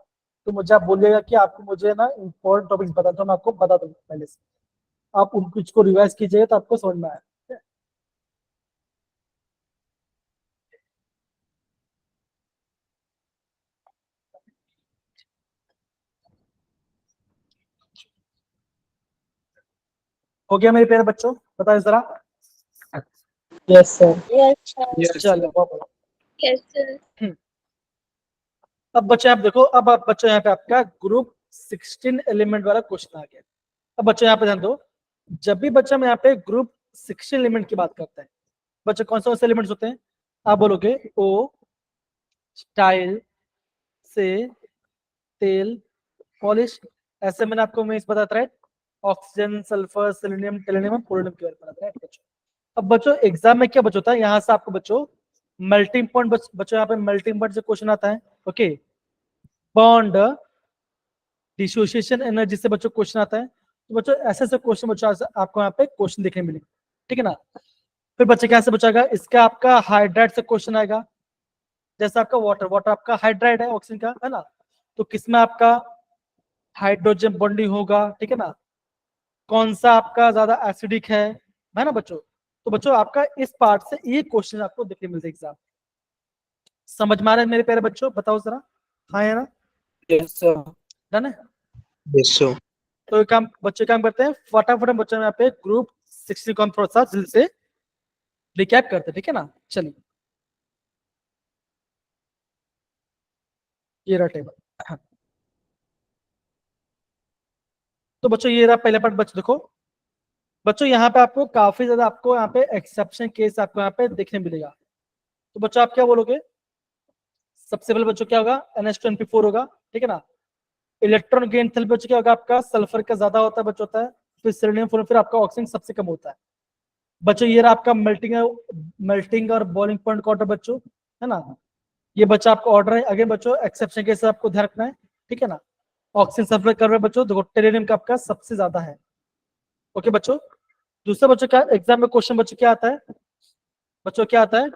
तो मुझे आप बोलिएगा कि आपको मुझे ना इंपॉर्टेंट टॉपिक्स बता दो, मैं आपको बता दूंगा पहले से, आप उनको इसको रिवाइज कीजिएगा तो आपको समझ में आया। हो गया मेरे प्यारे बच्चों, बताइए जरा। Yes sir, Yes, sir. Yes चलो बहुत बढ़िया। Yes, sir. अब बच्चे आप देखो, अब आप बच्चों यहाँ पे आपका ग्रुप 16 एलिमेंट वाला क्वेश्चन आ गया। अब बच्चों यहाँ पे ध्यान दो, जब भी बच्चा में यहाँ पे ग्रुप 16 एलिमेंट की बात करते हैं, बच्चे कौन से एलिमेंट्स होते हैं, आप बोलोगे ओ, स्टाइल, से, तेल, पॉलिश, ऐसे मैंने आपको मैं बताता है, ऑक्सीजन, सल्फर, सेलेनियम, टेलेनियम, पोलोनियम के बारे में बताया है बच्चों। अब बच्चों एग्जाम में क्या बच्चों होता है, यहाँ से आपको बच्चों मेल्टिंग पॉइंट, बच्चों यहाँ पे मेल्टिंग पॉइंट से क्वेश्चन आता है, ओके, बॉन्ड, डिसोसिएशन एनर्जी से बच्चों क्वेश्चन आता है। तो बच्चों ऐसे ऐसे क्वेश्चन बच्चों आपको यहाँ पे क्वेश्चन देखने मिलेंगे, ठीक है ना। फिर बच्चे कैसे बचाएगा, इसका आपका हाइड्राइड से क्वेश्चन आएगा, जैसे आपका वाटर, वाटर आपका हाइड्राइड है ऑक्सीजन का, है ना, तो किसमें आपका हाइड्रोजन बॉन्डिंग होगा, ठीक है ना, कौन सा आपका ज्यादा एसिडिक है ना बच्चों, तो बच्चों आपका इस पार्ट से ये क्वेश्चन आपको देखने मिलते एग्जाम। समझ में आ रहा है मेरे प्यारे बच्चों? बताओ जरा, हाँ है ना? Yes, sir. डन है? Yes, sir. तो एक काम बच्चे काम करते हैं, फटाफट हम बच्चों यहाँ पे ग्रुप 60 को हम थोड़ा सा जल्दी से रिकैप करते हैं, ठीक है ना? चलिए, ये रहा टेबल। तो बच्चों ये रहा पहला पार्ट। बच्चों देखो, बच्चों यहाँ पे आपको काफी ज्यादा आपको यहाँ पे एक्सेप्शन केस आपको यहाँ पे देखने मिलेगा। तो बच्चों आप क्या बोलोगे? सबसे पहले बच्चों क्या होगा? NH2 होगा, ठीक है ना? इलेक्ट्रॉन गेन थेरेपी बच्चों क्या होगा? आपका सल्फर का ज्यादा होता है बच्चों, होता है। फिर सेलेनियम, फिर आपका ऑक्सीजन सबसे कम होता है बच्चों। ये रहा आपका मेल्टिंग और बॉइलिंग पॉइंट का ऑर्डर बच्चों, है ना? ये बच्चा आपका ऑर्डर है। अगेन बच्चों एक्सेप्शन के साथ आपको ध्यान रखना है, ठीक है ना? ऑक्सीजन सल्फर कर रहे बच्चों, देखो टेरेनियम का आपका सबसे ज्यादा है। ओके बच्चों, दूसरा बच्चों क्या एग्जाम में क्वेश्चन बच्चों क्या आता है? बच्चों क्या आता है?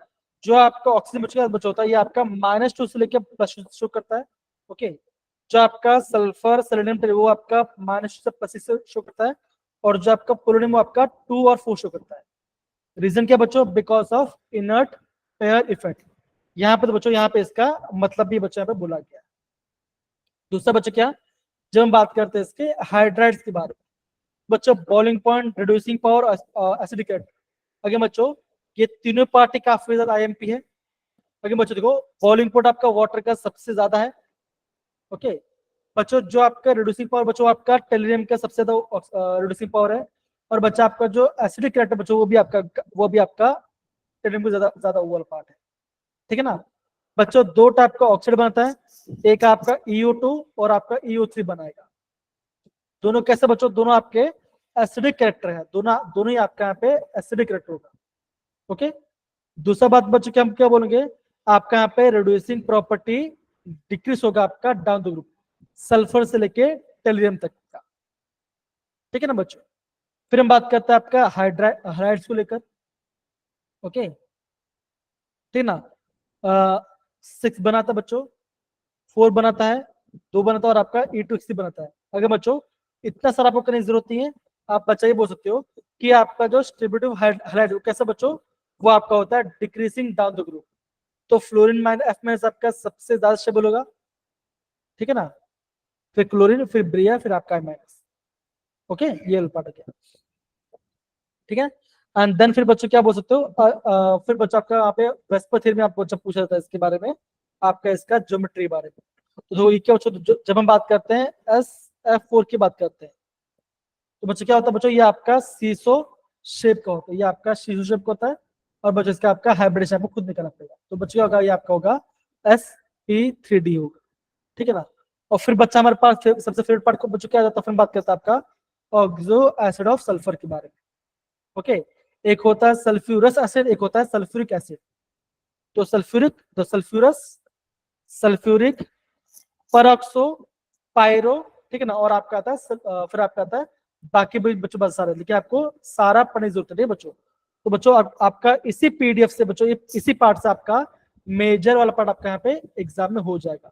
जो आपका ऑक्सीजन बच्चों होता है, ये आपका -2 से लेकर +2 शो करता है। ओके, जो आपका सल्फर सेलेनियम वो आपका -2 से +6 से शो करता है, और जो आपका पोलोनियम वो आपका 2 और 4 शो करता है। रीजन क्या बच्चों? Because of inert pair effect. यहाँ पे तो बच्चों यहाँ पे इसका मतलब भी बच्चों यहाँ पे बोला गया है। दूसरा बच्चों क्या, जब हम बात करते हैं इसके हाइड्राइड्स के बारे में, बच्चों boiling point, reducing power, acidic rate. अगे बच्चों ये तीनों पार्ट काफी ज्यादा IMP है। अगे बच्चों देखो, बॉइलिंग पॉइंट आपका वाटर का सबसे ज्यादा है। ओके बच्चों, जो आपका रिड्यूसिंग पावर बच्चों आपका टेलुरियम का सबसे ज्यादा रिड्यूसिंग पावर है। और बच्चा आपका जो एसिडिक रेट है बच्चों, वो भी आपका टेलुरियम का ज्यादा ज्यादा ओवरऑल पार्ट है, ठीक है ना? बच्चों दो टाइप का ऑक्साइड बनता है, एक आपका EO2 और आपका EO3 बनाएगा। दोनों कैसे बच्चों? दोनों आपके एसिडिक कैरेक्टर है, दोनों ही आपका यहाँ पे एसिडिक कैरेक्टर होगा। ओके, दूसरा बात बच्चों क्या हम क्या बोलेंगे? आपका यहाँ पे रिड्यूसिंग प्रॉपर्टी डिक्रीज होगा आपका डाउन द ग्रुप, सल्फर से लेके टेलुरियम तक का, ठीक है ना बच्चों? फिर हम बात करते हैं आपका हाइड्राइड्स को लेकर। ओके, ठीक ना? 6 बनाता बच्चों, 4 बनाता है, 2 बनाता है, और आपका E2 बनाता है। अगर बच्चों इतना सारा आपको करने की जरूरत नहीं है, आप बच्चा ये बोल सकते हो कि आपका जो स्टेबिलिटी हाइड्राइड कैसा बच्चों? वो आपका होता है डिक्रीजिंग डाउन द ग्रुप। तो फ्लोरीन F- आपका सबसे ज्यादा स्टेबल होगा, ठीक है ना? फिर क्लोरीन, फिर ब्रिया, फिर आपका माइनस। ओके, ये पार्ट हो गया, ठीक है? एंड देन फिर बच्चों क्या बोल सकते हो? फिर बच्चों आपका यहाँ पे वेस्पर थ्योरी में आपको जब पूछा जाता है इसके बारे में, आपका इसका ज्योमेट्री बारे में। तो ये क्या बच्चों, जब हम बात करते हैं SF4 की बात करते हैं, तो बच्चों क्या होता है बच्चों? ये आपका सीसो शेप का होता है, ये आपका सीसो शेप का होता है। और बच्चों इसका आपका हाइब्रिड आपको खुद निकालना पड़ेगा। तो बच्चों क्या होगा? ये आपका होगा sp3d होगा, ठीक है ना? और फिर बच्चा हमारे पास सबसे फेवरेट पार्ट को बच्चों क्या जाता है? फिर बात करता है आपका ऑक्सो एसिड ऑफ सल्फर के बारे में। ओके, एक होता है सल्फ्यूरस एसिड, एक होता है सल्फ्यूरिक एसिड। तो सल्फ्यूरस, सल्फ्यूरिक, परऑक्सो, पायरो, ठीक है ना? और आपका आता है फिर आपका आता है बाकी भी बच्चों बहुत सारे, लेकिन आपको सारा पढ़ने की जरूरत है बच्चों। तो बच्चों आपका इसी PDF से बच्चों, इसी पार्ट से आपका मेजर वाला पार्ट आपका यहाँ पे एग्जाम में हो जाएगा।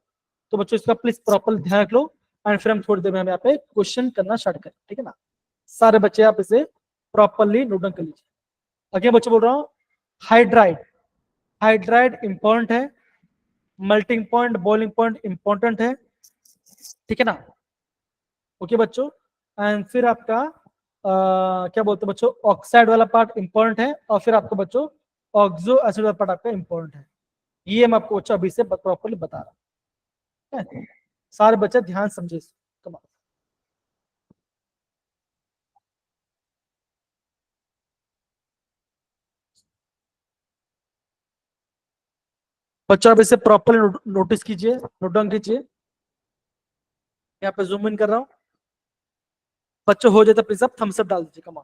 तो बच्चों इसका प्लीज प्रॉपर ध्यान रख लो, एंड फिर हम थोड़ी देर में हम यहाँ पे क्वेश्चन करना स्टार्ट करें, ठीक है ना? सारे बच्चे आप इसे प्रॉपरली नोट डाउन कर लीजिए। अगले बच्चे बोल रहा हूँ, हाइड्राइड, हाइड्राइड इंपॉर्टेंट है, melting point, boiling point important है, ठीक है ना? ओके बच्चों, एंड फिर आपका क्या बोलते हैं बच्चों? ऑक्साइड वाला पार्ट इंपॉर्टेंट है, और फिर आपको बच्चों ऑक्सो एसिड वाला पार्ट आपका इंपॉर्टेंट है। ये मैं आपको बच्चों अभी से प्रॉपरली बता रहा हूँ, सारे बच्चे ध्यान समझे। कमाल, बच्चों अब इसे प्रॉपरली नोटिस कीजिए, नोट डाउन कीजिए। यहाँ पे जूम इन कर रहा हूँ बच्चों, हो जाए तो प्लीज आप थम्स अप डाल दीजिए। कमाल,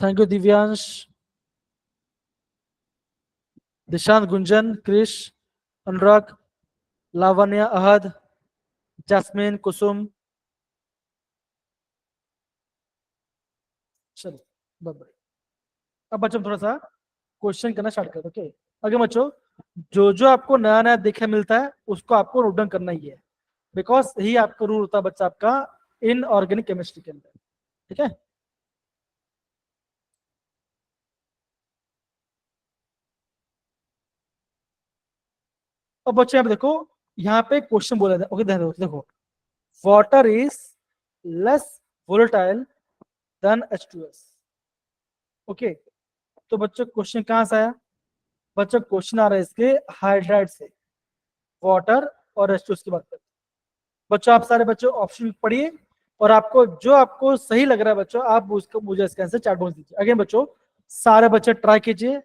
thank you Divyansh, Dishant, Gunjan, Krish, Anurag, Lavanya, Ahad, Jasmine, Kusum, बराबर। अब बच्चों थोड़ा सा क्वेश्चन करना स्टार्ट करते, ओके। अगर बच्चों जो जो आपको नया नया देखने मिलता है उसको आपको नोट डाउन करना ही है, बिकॉज यही आपका रूल होता है बच्चा आपका इनऑर्गेनिक केमिस्ट्री के अंदर, ठीक है। अब बच्चे आप देखो यहाँ पे क्वेश्चन बोला था, ओके देखो water is less volatile than H2S, okay. तो बच्चों क्वेश्चन कहाँ से आया? बच्चों क्वेश्चन आ रहा है इसके हाइड्राइड से, वाटर और H2S की बात करते हैं। बच्चों आप सारे बच्चों ऑप्शन पढ़िए और आपको जो आपको सही लग रहा है बच्चों आप उसको मुझे इसका आंसर चैट बॉक्स दीजिए। अगेन बच्चों सारे बच्चे ट्राई कीजिए,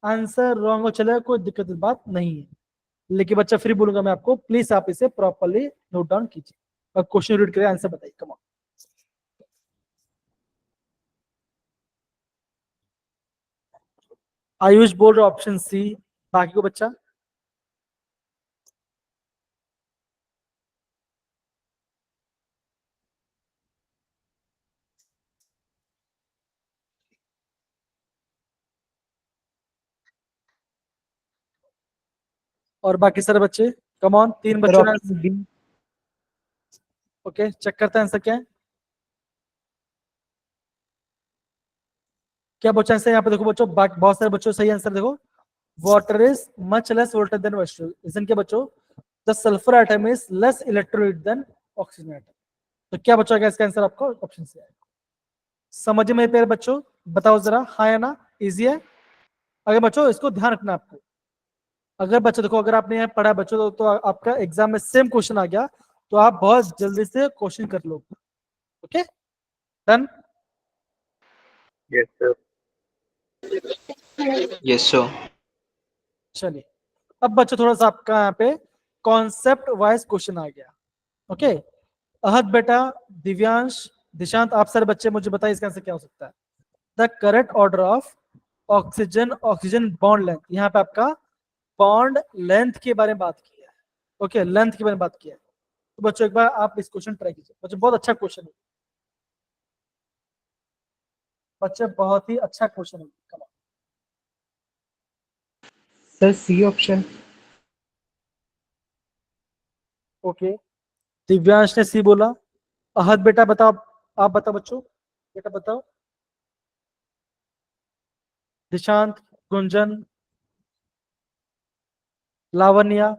आंसर रॉन्ग हो चलेगा कोई दिक्कत की बात नहीं है, लेकिन बच्चा फिर बोलूंगा मैं आपको प्लीज आप इसे प्रॉपरली नोट डाउन कीजिए और क्वेश्चन रीड करिए, आंसर बताइए। Come on. आयुष बोल रहा ऑप्शन सी, बाकी को बच्चा और बाकी सारे बच्चे कम ऑन, 3 Sir, बच्चों ने option B. ओके चेक करते हैं आंसर क्या है। क्या बच्चा आंसर यहाँ पे देखो बच्चों, बहुत सारे बच्चों सही आंसर देखो, water is much less voltage than H2S। Reason क्या बच्चों? The sulphur atom is less electrolyte than oxygen atom. तो क्या बच्चों का इसका आंसर आपको ऑप्शन सी आएगा। समझ में प्यारे बच्चों बताओ जरा, हाँ या ना? इजी है। अगर बच्चों इसको ध्यान रखना आपको, अगर बच्चों देखो अगर आपने यहाँ पढ़ा बच्चों तो आपका एग्जाम में सेम क्वेश्चन आ गया तो आप बहुत जल्दी से क्वेश्चन कर लो, okay done. Yes, sir. Yes, sir. चलिए अब बच्चों थोड़ा सा आपका यहाँ पे कॉन्सेप्ट वाइज क्वेश्चन आ गया, ओके। अहद बेटा, दिव्यांश, दिशांत, आप सारे बच्चे मुझे बताइए इसका आंसर क्या हो सकता है। The correct order of oxygen oxygen bond length, यहाँ पे आपका बॉन्ड लेंथ के बारे में बात की है, ओके लेंथ के बारे में बात की है। तो बच्चों एक बार आप इस क्वेश्चन ट्राई कीजिए, बच्चों बहुत अच्छा क्वेश्चन है, बच्चे बहुत ही अच्छा क्वेश्चन है। Sir, C option. Okay Divyansh ने सी बोला, अहद बेटा बताओ, आप बताओ बच्चों, बेटा बताओ, दिशांत, गुंजन, लावण्या,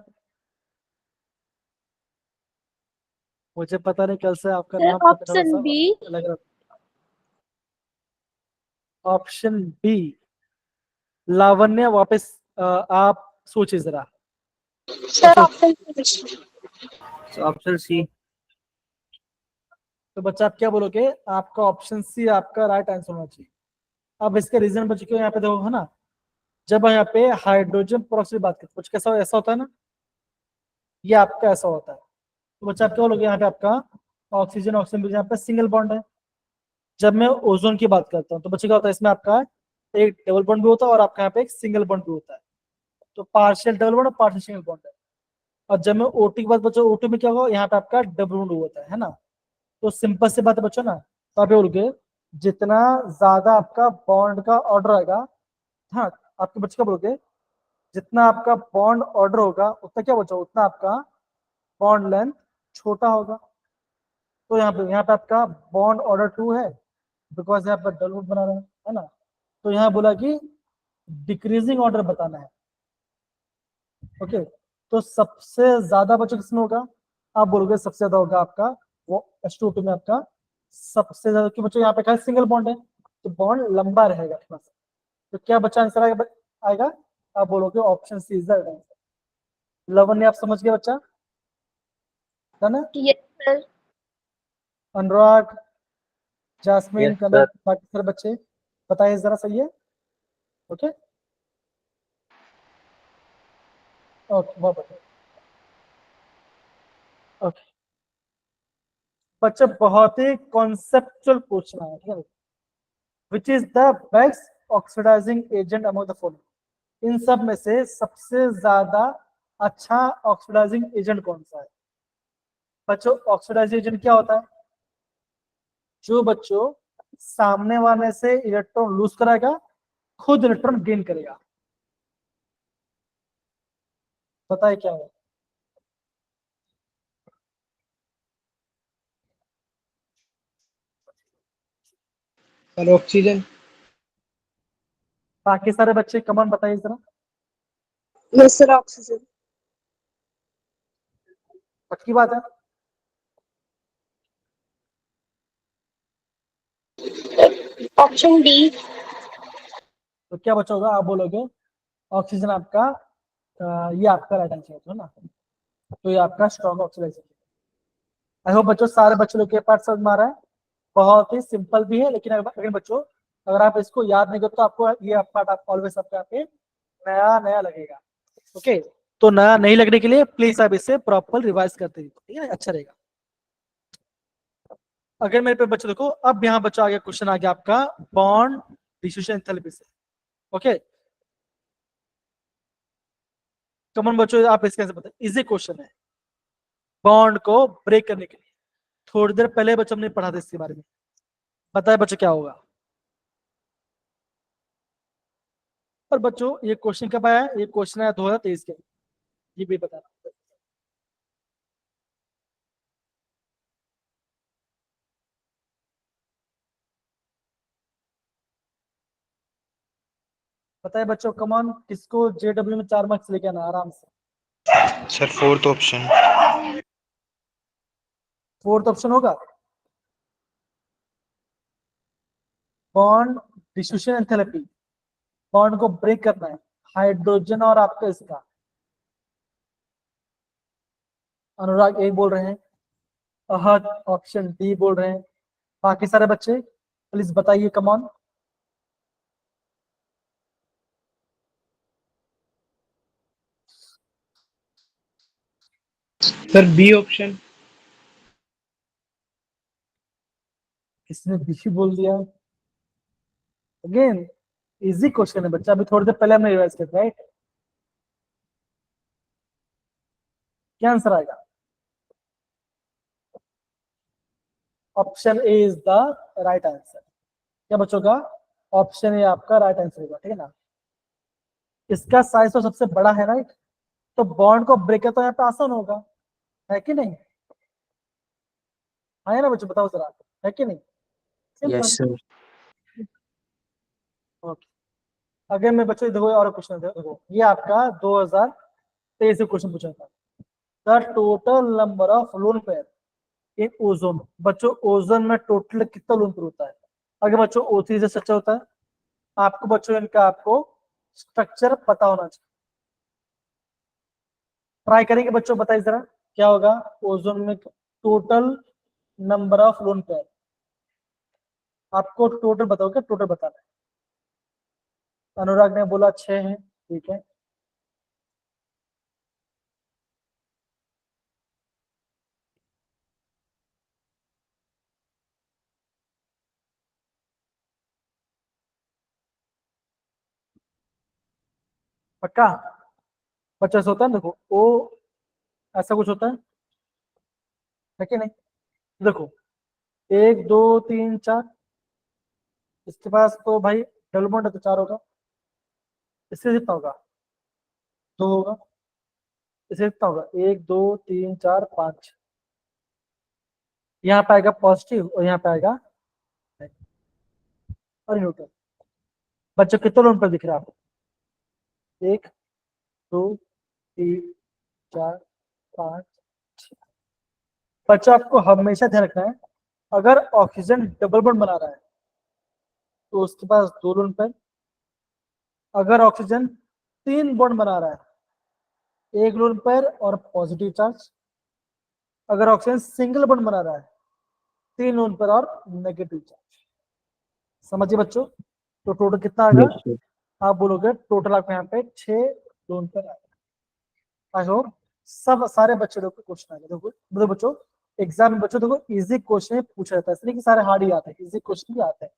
मुझे पता नहीं कल से आपका नाम पता थोड़ा ऑप्शन सा बी। अलग रहा। ऑप्शन बी, लावण्य वापस आप सोचिए जरा। Sir option C. Option C. तो बच्चा आप क्या बोलोगे? आपका ऑप्शन सी आपका राइट आंसर होना चाहिए। अब इसके रीजन बच्चे क्यों यहाँ पे देखो है ना, जब हम यहाँ पे हाइड्रोजन पेरोक्साइड बात करते हैं कुछ कैसा ऐसा होता है ना, ये आपका ऐसा होता है। तो बच्चा आप क्या बोलोगे? यहाँ पे आपका ऑक्सीजन ऑक्सीजन यहाँ पे सिंगल बॉन्ड है। जब मैं ओजोन की बात करता हूँ तो बच्चे क्या होता है, इसमें आपका एक डबल बॉन्ड भी होता है और आपका यहाँ पे एक सिंगल बॉन्ड भी होता है। तो पार्शियल डबल बॉन्ड और पार्शियल सिंगल बॉन्ड है। और जब मैं ओटी की बात बच्चों, ओटी में क्या होगा, यहाँ पे आपका डबल बॉन्ड होता है ना। तो सिंपल सी बात है बच्चों ना, तो आप बोलोगे जितना ज्यादा आपका बॉन्ड का ऑर्डर आएगा, हाँ आपके बच्चे क्या बोलोगे, जितना आपका बॉन्ड ऑर्डर होगा उतना क्या बचा, उतना आपका बॉन्ड लेंथ छोटा होगा। तो यहाँ पे आपका बॉन्ड ऑर्डर 2 है, बिकॉज यहाँ पर डबल बॉन्ड बना रहे हैं है ना। तो यहाँ बोला कि डिक्रीजिंग ऑर्डर बताना है, ओके। तो सबसे ज्यादा बच्चों किसमें होगा? आप बोलोगे सबसे ज्यादा होगा आपका वो H2O2 में आपका सबसे ज्यादा, क्योंकि बच्चों यहाँ पे क्या सिंगल बॉन्ड है तो बॉन्ड लंबा रहेगा थोड़ा सा। तो क्या बच्चा आंसर आएगा? आप बोलोगे option C is the right answer. Lavan ने आप समझ गया बच्चा, है ना? Yes sir. Anurag, Jasmine, Yes, Kanak, sir. बाकी सारे बच्चे बताइए जरा, सही है? ओके ओके बहुत बढ़िया, ओके बच्चे बहुत ही कॉन्सेप्चुअल क्वेश्चन आया, ठीक है। Which is the best oxidising agent among the following, इन सब में से सबसे ज्यादा अच्छा ऑक्सीडाइजिंग एजेंट कौन सा है? बच्चों ऑक्सीडाइजिंग एजेंट क्या होता है? जो बच्चों सामने वाले से इलेक्ट्रॉन लूज कराएगा, खुद इलेक्ट्रॉन गेन करेगा। बताइए क्या है? Sir oxygen. बाकी सारे बच्चे कमेंट बताइए जरा। Yes sir, oxygen. पक्की बात है? Option D. तो क्या बचा होगा? आप बोलोगे ऑक्सीजन आपका ये आपका राइट आंसर है ना, तो ये आपका स्ट्रॉन्ग ऑक्सीडाइजेशन। आई होप बच्चों सारे बच्चों लोग के पास समझ में आ रहा है। बहुत ही सिंपल भी है, लेकिन अगर बच्चों अगर आप इसको याद नहीं करते तो आपको ये पार्ट आप ऑलवेज आपके यहाँ पे नया नया लगेगा। ओके, तो नया नहीं लगने के लिए प्लीज आप इसे प्रॉपर रिवाइज करते रहिए, ठीक है, अच्छा रहेगा। अगर मेरे पे बच्चों देखो, अब यहाँ बच्चों आ गया क्वेश्चन आ गया आपका बॉन्ड डिस्ट्रीब्यूशन एंथैल्पी से। ओके, कमन बच्चों आप इसके कैसे बताए, इजी क्वेश्चन है। बॉन्ड को ब्रेक करने के लिए थोड़ी देर पहले बच्चों हमने पढ़ा था इसके बारे में। बताए बच्चों क्या होगा? और बच्चों ये क्वेश्चन कब आया? ये क्वेश्चन आया 2023 के, ये भी बता रहा। बताए बच्चों, कमॉन, किसको जेडब्ल्यू में 4 मार्क्स लेके आना आराम से? Sir fourth option. Fourth option होगा बॉन्ड डिस्ट्रीब्यूशन एंथैल्पी। बॉन्ड को ब्रेक करना है, हाइड्रोजन और आपका इसका। अनुराग ए बोल रहे हैं, अहद ऑप्शन डी बोल रहे हैं। बाकी सारे बच्चे प्लीज बताइए, कमॉन। Sir B option. किसने बी बोल दिया? अगेन इजी क्वेश्चन है बच्चा, अभी थोड़ी देर पहले हमने रिवाइज किया, राइट? क्या आंसर आएगा? Option A is the right answer. क्या बच्चों का? ऑप्शन ए आपका राइट आंसर होगा, ठीक है ना। इसका साइज तो सबसे बड़ा है, राइट? तो बॉन्ड को ब्रेक तो यहाँ पे आसान होगा, है कि नहीं? हाँ, है ना बच्चों, बताओ जरा, है कि नहीं? Yes, simple. sir. ओके, अगर मैं बच्चों देखो और क्वेश्चन देखो, ये आपका 2023 से क्वेश्चन पूछा था। The total number of lone pair in ozone. बच्चों ओजोन में टोटल कितना लोन पेयर होता है? अगर बच्चों O3 से सच्चा होता है, आपको बच्चों इनका आपको स्ट्रक्चर पता होना चाहिए। ट्राई करेंगे बच्चों, बताइए जरा क्या होगा ओजोन में total number of lone pair. आपको टोटल बताओ, क्या टोटल बताना है? अनुराग ने बोला 6 है, ठीक है। पक्का? 50 होता है, देखो ओ ऐसा कुछ होता है कि नहीं? देखो 1 2 3 4, इसके पास तो भाई डबल बॉन्ड है तो 4 होगा। इससे कितना होगा? 2 होगा। इससे कितना होगा? 1 2 3 4 5। यहाँ पे आएगा पॉजिटिव और यहाँ पे आएगा और न्यूट्रल। बच्चों कितने लोन पर दिख रहा है आपको? 1 2 3 4 5। बच्चों आपको हमेशा ध्यान रखना है, अगर ऑक्सीजन डबल बॉन्ड बना रहा है तो उसके पास 2 लोन पर। अगर ऑक्सीजन 3 बॉन्ड बना रहा है, 1 लोन पर और पॉजिटिव चार्ज। अगर ऑक्सीजन सिंगल बॉन्ड बना रहा है, 3 लोन पर और नेगेटिव चार्ज। समझिए बच्चों, तो टोटल कितना आएगा? Yes, sir. आप बोलोगे टोटल आपको यहाँ पे 6 लोन पर आएगा। आई होप सब सारे बच्चे लोग को क्वेश्चन आएगा। देखो मतलब बच्चों एग्जाम में बच्चों देखो इजी क्वेश्चन पूछा जाता है, इसलिए कि सारे हार्ड ही आते हैं, इजी क्वेश्चन भी आते हैं।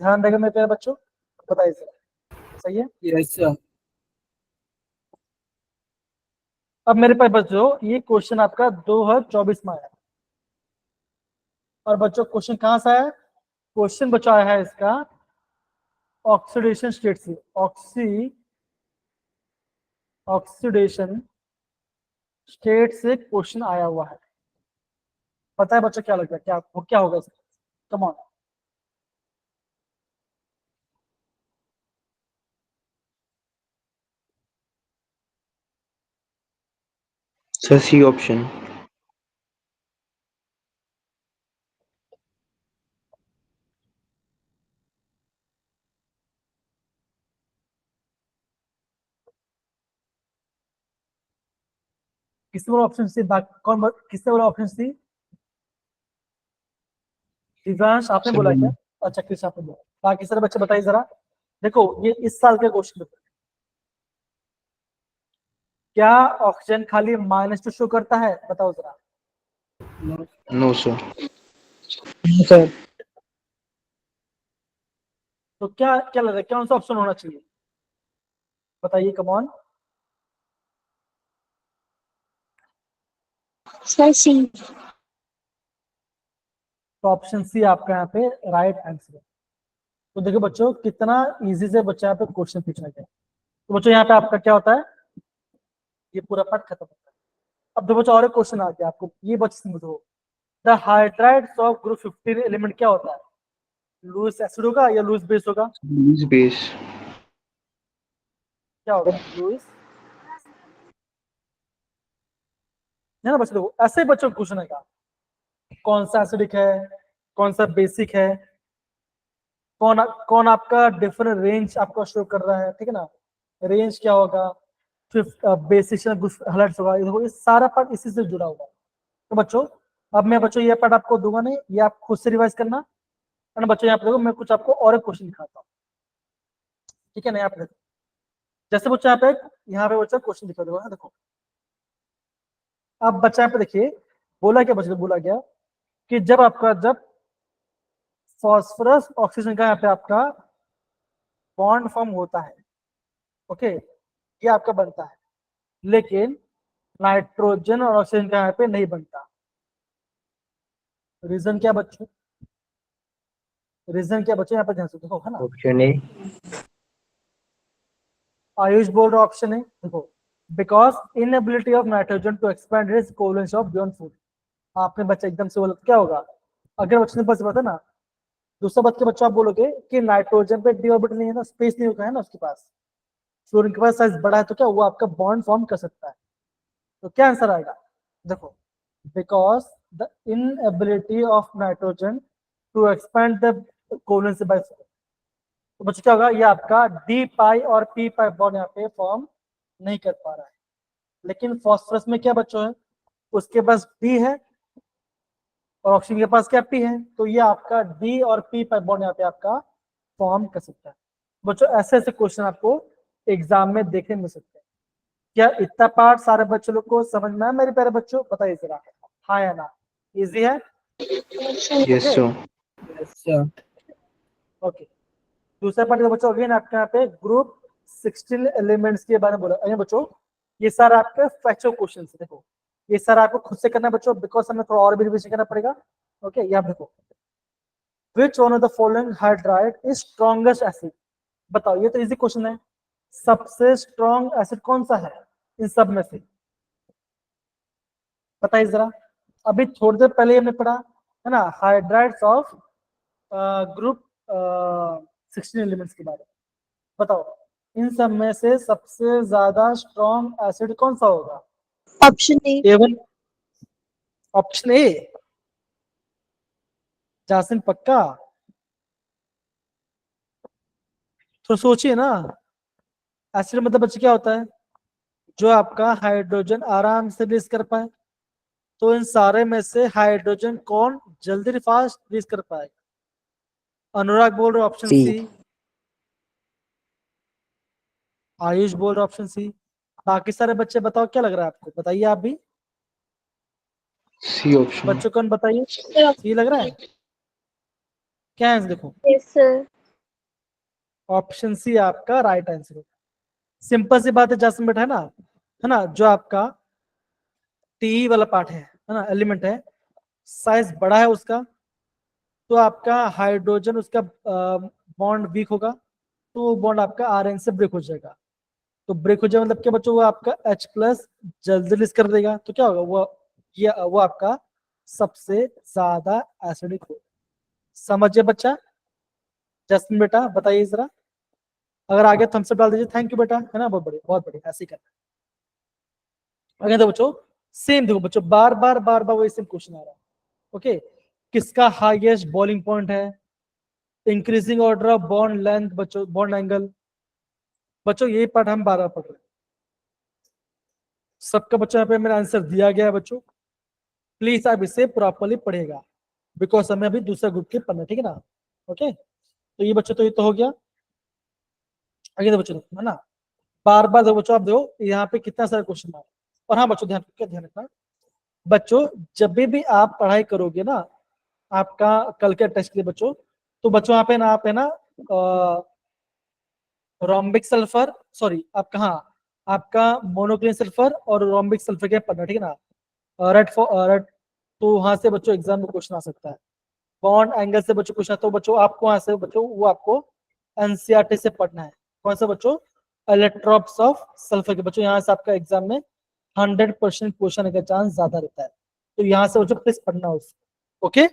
ध्यान देगा मेरे प्यारे बच्चों, बताइए सर, सही है? Yes, sir. अब मेरे पास बच्चों ये क्वेश्चन आपका 2024 में आया, और बच्चों क्वेश्चन कहाँ से आया? क्वेश्चन बचा है इसका ऑक्सीडेशन स्टेट से, ऑक्सीडेशन स्टेट से क्वेश्चन आया हुआ है। पता है बच्चों क्या लगता है, क्या होगा इसका? Come on. Sir C option. किसने बोला ऑप्शन सी? किसने बोला ऑप्शन सी? दिव्यांश आपने बोला क्या? अच्छा कृष आपने बोला। बाकी सारे बच्चे बताइए जरा। देखो ये इस साल का क्वेश्चन है। क्या ऑक्सीजन खाली -2 शो करता है? बताओ जरा। No sir. सर तो क्या क्या लग रहा है, कौन सा ऑप्शन होना चाहिए? बताइए कम ऑन। सर सी। तो ऑप्शन सी आपका यहाँ पे राइट आंसर है। तो देखो बच्चों कितना इजी से बच्चा यहाँ पे क्वेश्चन पूछा गया। तो बच्चों यहाँ पे आपका क्या होता है, ये पूरा पार्ट खत्म होता है। अब देखो बच्चों और एक क्वेश्चन आ गया आपको, ये बच्चे समझो। The hydrides of group 15 element क्या होता है? लूज एसिड होगा या लूज बेस होगा? Lewis base. क्या होगा? लूज है ना बच्चों। देखो ऐसे बच्चों को पूछने का कौन सा एसिडिक है, कौन सा बेसिक है, कौन कौन आपका डिफरेंट रेंज आपका शो कर रहा है, ठीक है ना। रेंज क्या होगा, फिफ्थ बेसिक हलर्ट्स होगा। देखो ये सारा पार्ट इसी से जुड़ा हुआ है। तो बच्चों अब मैं बच्चों ये पार्ट आपको दूंगा नहीं, ये आप खुद से रिवाइज करना है ना बच्चों। यहाँ पे देखो मैं कुछ आपको और एक क्वेश्चन दिखाता हूँ, ठीक है ना। यहाँ पे देखो जैसे बच्चों यहाँ पे बच्चा क्वेश्चन दिखा दो, देखो। अब बच्चा यहाँ पे देखिए बोला क्या बच्चे, बोला गया कि जब फॉस्फोरस ऑक्सीजन का यहाँ पे आपका बॉन्ड फॉर्म होता है, ओके, ये आपका बनता है, लेकिन नाइट्रोजन और ऑक्सीजन का यहाँ पे नहीं बनता। रीजन क्या बच्चों? रीजन क्या बच्चों? यहाँ पे ध्यान से देखो, है ना। Option A. आयुष बोल रहा ऑप्शन है, देखो because inability of nitrogen to expand its covalence of beyond food. आपने बच्चा एकदम से बोला तो क्या होगा? अगर बच्चे ने बस पता ना, दूसरा बात के बच्चों आप बोलोगे कि नाइट्रोजन पे डी ऑर्बिटल नहीं है ना, स्पेस नहीं होगा है ना उसके पास, फ्लोरीन के पास साइज बड़ा है, तो क्या वो आपका बॉन्ड फॉर्म कर सकता है। तो क्या आंसर आएगा? देखो because the inability of nitrogen to expand the covalence by, तो बच्चों क्या होगा, ये आपका डी पाई और पी पाई बॉन्ड यहाँ पे फॉर्म नहीं कर पा रहा है। लेकिन फॉस्फोरस में क्या बच्चों है, उसके पास डी है और ऑक्सीजन के पास क्या पी है, तो ये आपका डी और पी पाई बॉन्ड यहाँ पे आपका फॉर्म कर सकता है। बच्चों ऐसे ऐसे क्वेश्चन आपको एग्जाम में देखने मिल सकते हैं। क्या इतना पार्ट सारे बच्चों लोग को समझ में आया मेरे प्यारे बच्चों? बताइए जरा, हाँ या ना? इजी है? Yes sir. sir. ओके। दूसरा पार्ट बच्चों अगेन आपके यहाँ पे ग्रुप 16 एलिमेंट्स के बारे में बोला। अरे बच्चों ये सारा आपके फैक्चुअल क्वेश्चन है, देखो ये सारा आपको खुद से करना है बच्चों, बिकॉज हमें थोड़ा और भी रिवीजन करना पड़ेगा। ओके यहाँ देखो, which one of the following hydride is strongest acid? बताओ, ये तो इजी क्वेश्चन है। सबसे स्ट्रॉन्ग एसिड कौन सा है इन सब में से? बताइए जरा। अभी थोड़ी देर पहले हमने पढ़ा है ना हाइड्राइड्स ऑफ ग्रुप 16 एलिमेंट्स के बारे में। बताओ इन सब में से सबसे ज्यादा स्ट्रॉन्ग एसिड कौन सा होगा? Option A. एवन ऑप्शन ए। जासिम पक्का? तो सोचिए ना, एसिड मतलब बच्चे क्या होता है, जो आपका हाइड्रोजन आराम से रिलीज कर पाए। तो इन सारे में से हाइड्रोजन कौन जल्दी फास्ट रिलीज कर पाएगा? अनुराग बोल रहे ऑप्शन C. सी, आयुष बोल रहे ऑप्शन सी, बाकी सारे बच्चे बताओ क्या लग रहा है आपको? बताइए आप भी सी ऑप्शन। बच्चों कौन, बताइए सी लग रहा है क्या आंसर? देखो Yes, sir. ऑप्शन सी आपका राइट आंसर है। सिंपल सी बात है जैसे बेटा, है ना जो आपका टी वाला पार्ट है ना एलिमेंट है, साइज बड़ा है उसका, तो आपका हाइड्रोजन उसका बॉन्ड वीक होगा, तो वो बॉन्ड आपका आरएन से ब्रेक हो जाएगा। तो ब्रेक हो जाए मतलब क्या बच्चों, वो आपका H प्लस जल्दी रिलीज कर देगा, तो क्या होगा वो आपका सबसे ज्यादा एसिडिक होगा। समझिए बच्चा। जस्टिन बेटा बताइए जरा, अगर आगे थम्स अप डाल दीजिए, थैंक यू बेटा, है ना, बहुत बढ़िया बहुत बढ़िया, ऐसे ही करना। आगे तो बच्चों सेम देखो बच्चों, बार बार वही सेम क्वेश्चन आ रहा है। ओके, किसका हाईएस्ट बॉइलिंग पॉइंट है, increasing order of bond length बच्चों, बॉन्ड एंगल। बच्चों यही पार्ट हम बार बार पढ़ रहे हैं। सबका बच्चों यहाँ पे मेरा आंसर दिया गया है बच्चों, प्लीज आप इसे प्रॉपरली पढ़ेगा, बिकॉज हमें अभी दूसरा ग्रुप के पढ़ना है, ठीक है ना। ओके, तो ये बच्चों, तो ये तो हो गया। आगे तो बच्चों है ना, बार बार देखो बच्चों, आप देखो यहाँ पे कितना सारा क्वेश्चन आ रहा है। और हाँ बच्चों, ध्यान रखना बच्चों, जब भी आप पढ़ाई करोगे ना, आपका कल के टेस्ट के लिए बच्चों, तो बच्चों यहाँ पे ना आप है ना रोम्बिक सल्फर, सॉरी आपका, हाँ आपका मोनोक्लोनल सल्फर और रोम्बिक सल्फर के पढ़ना, ठीक है ना। रेड, तो वहां से बच्चों एग्जाम में क्वेश्चन आ सकता है। बॉन्ड एंगल से बच्चों क्वेश्चन, तो बच्चों आपको वहां से बच्चों वो आपको एनसीईआरटी से पढ़ना है। कौन सा बच्चों, इलेक्ट्रॉप्स ऑफ सल्फर के बच्चों, यहाँ से आपका एग्जाम में 100% क्वेश्चन का चांस ज्यादा रहता है। तो यहाँ से बच्चों प्लीज पढ़ना उसको। ओके,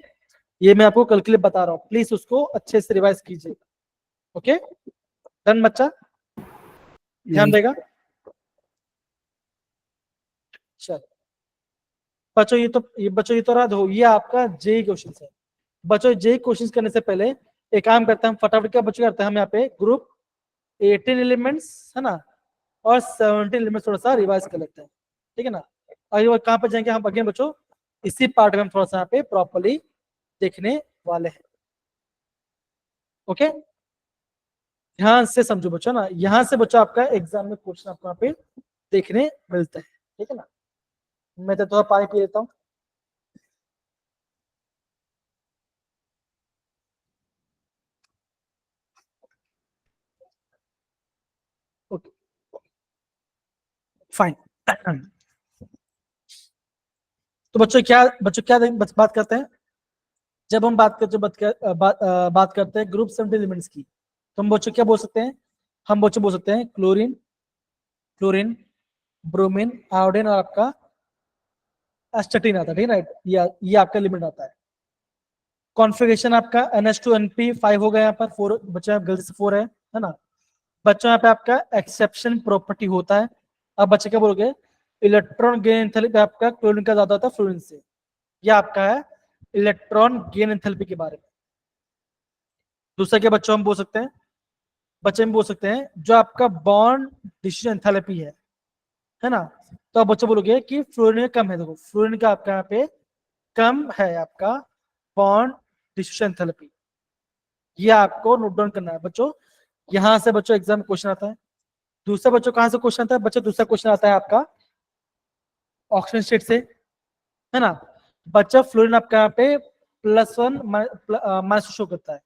ये मैं आपको कल के लिए बता रहा हूँ, प्लीज उसको अच्छे से रिवाइज कीजिए। ओके डन बच्चा, ध्यान देगा। चलो बच्चों, ये तो रहा दो, ये आपका जेई क्वेश्चन है। बच्चों जेई क्वेश्चन करने से पहले एक काम करते हैं हम, फटाफट क्या बच्चों करते हैं हम यहाँ पे ग्रुप 18 एलिमेंट्स है ना और 17 एलिमेंट्स थोड़ा सा रिवाइज कर लेते हैं, ठीक है ना। और कहाँ पर जाएंगे हम अगेन बच्चों, इसी पार्ट में हम थोड़ा सा यहाँ पे प्रॉपरली देखने वाले हैं। ओके, ध्यान से समझो बच्चों ना, यहाँ से बच्चों आपका एग्जाम में क्वेश्चन आपको यहाँ पे देखने मिलता है, ठीक है ना। मैं तो थोड़ा पानी पी लेता हूँ। Okay fine. तो बच्चों क्या बात करते हैं, जब हम बात करते हैं ग्रुप 70 एलिमेंट्स की, तो हम बच्चों क्या बोल सकते हैं, हम बच्चों बोल सकते हैं क्लोरीन, ब्रोमीन, आयोडीन और आपका एस्टेटिन आता है, ठीक है ना। ये आपका एलिमेंट आता है। कॉन्फ़िगरेशन आपका NH2NP5 हो गया, यहाँ पर 4 बच्चों गलती से 4 है ना। बच्चों यहाँ पे आपका एक्सेप्शन प्रॉपर्टी होता है। अब बच्चे क्या बोलोगे, इलेक्ट्रॉन गेन एंथैल्पी आपका क्लोरीन का ज्यादा होता है फ्लोरीन से। यह आपका है इलेक्ट्रॉन गेन एंथैल्पी के बारे में। दूसरा क्या बच्चों हम बोल सकते हैं, बच्चे हम बोल सकते हैं जो आपका बॉन्ड डिसीजन एंथैल्पी है ना। तो आप बच्चे बोलोगे कि फ्लोरीन कम है, देखो फ्लोरीन का आपका यहाँ पे कम है आपका बॉन्ड डिसीजन एंथैल्पी, ये आपको नोट डाउन करना है बच्चों। यहां से बच्चों एग्जाम में क्वेश्चन आता है। दूसरा बच्चों कहां से क्वेश्चन आता है बच्चों, दूसरा क्वेश्चन आता है आपका ऑक्सीजन स्टेट से, है ना। बच्चा फ्लोरीन आपका यहाँ पे +1 माइनस शो करता है,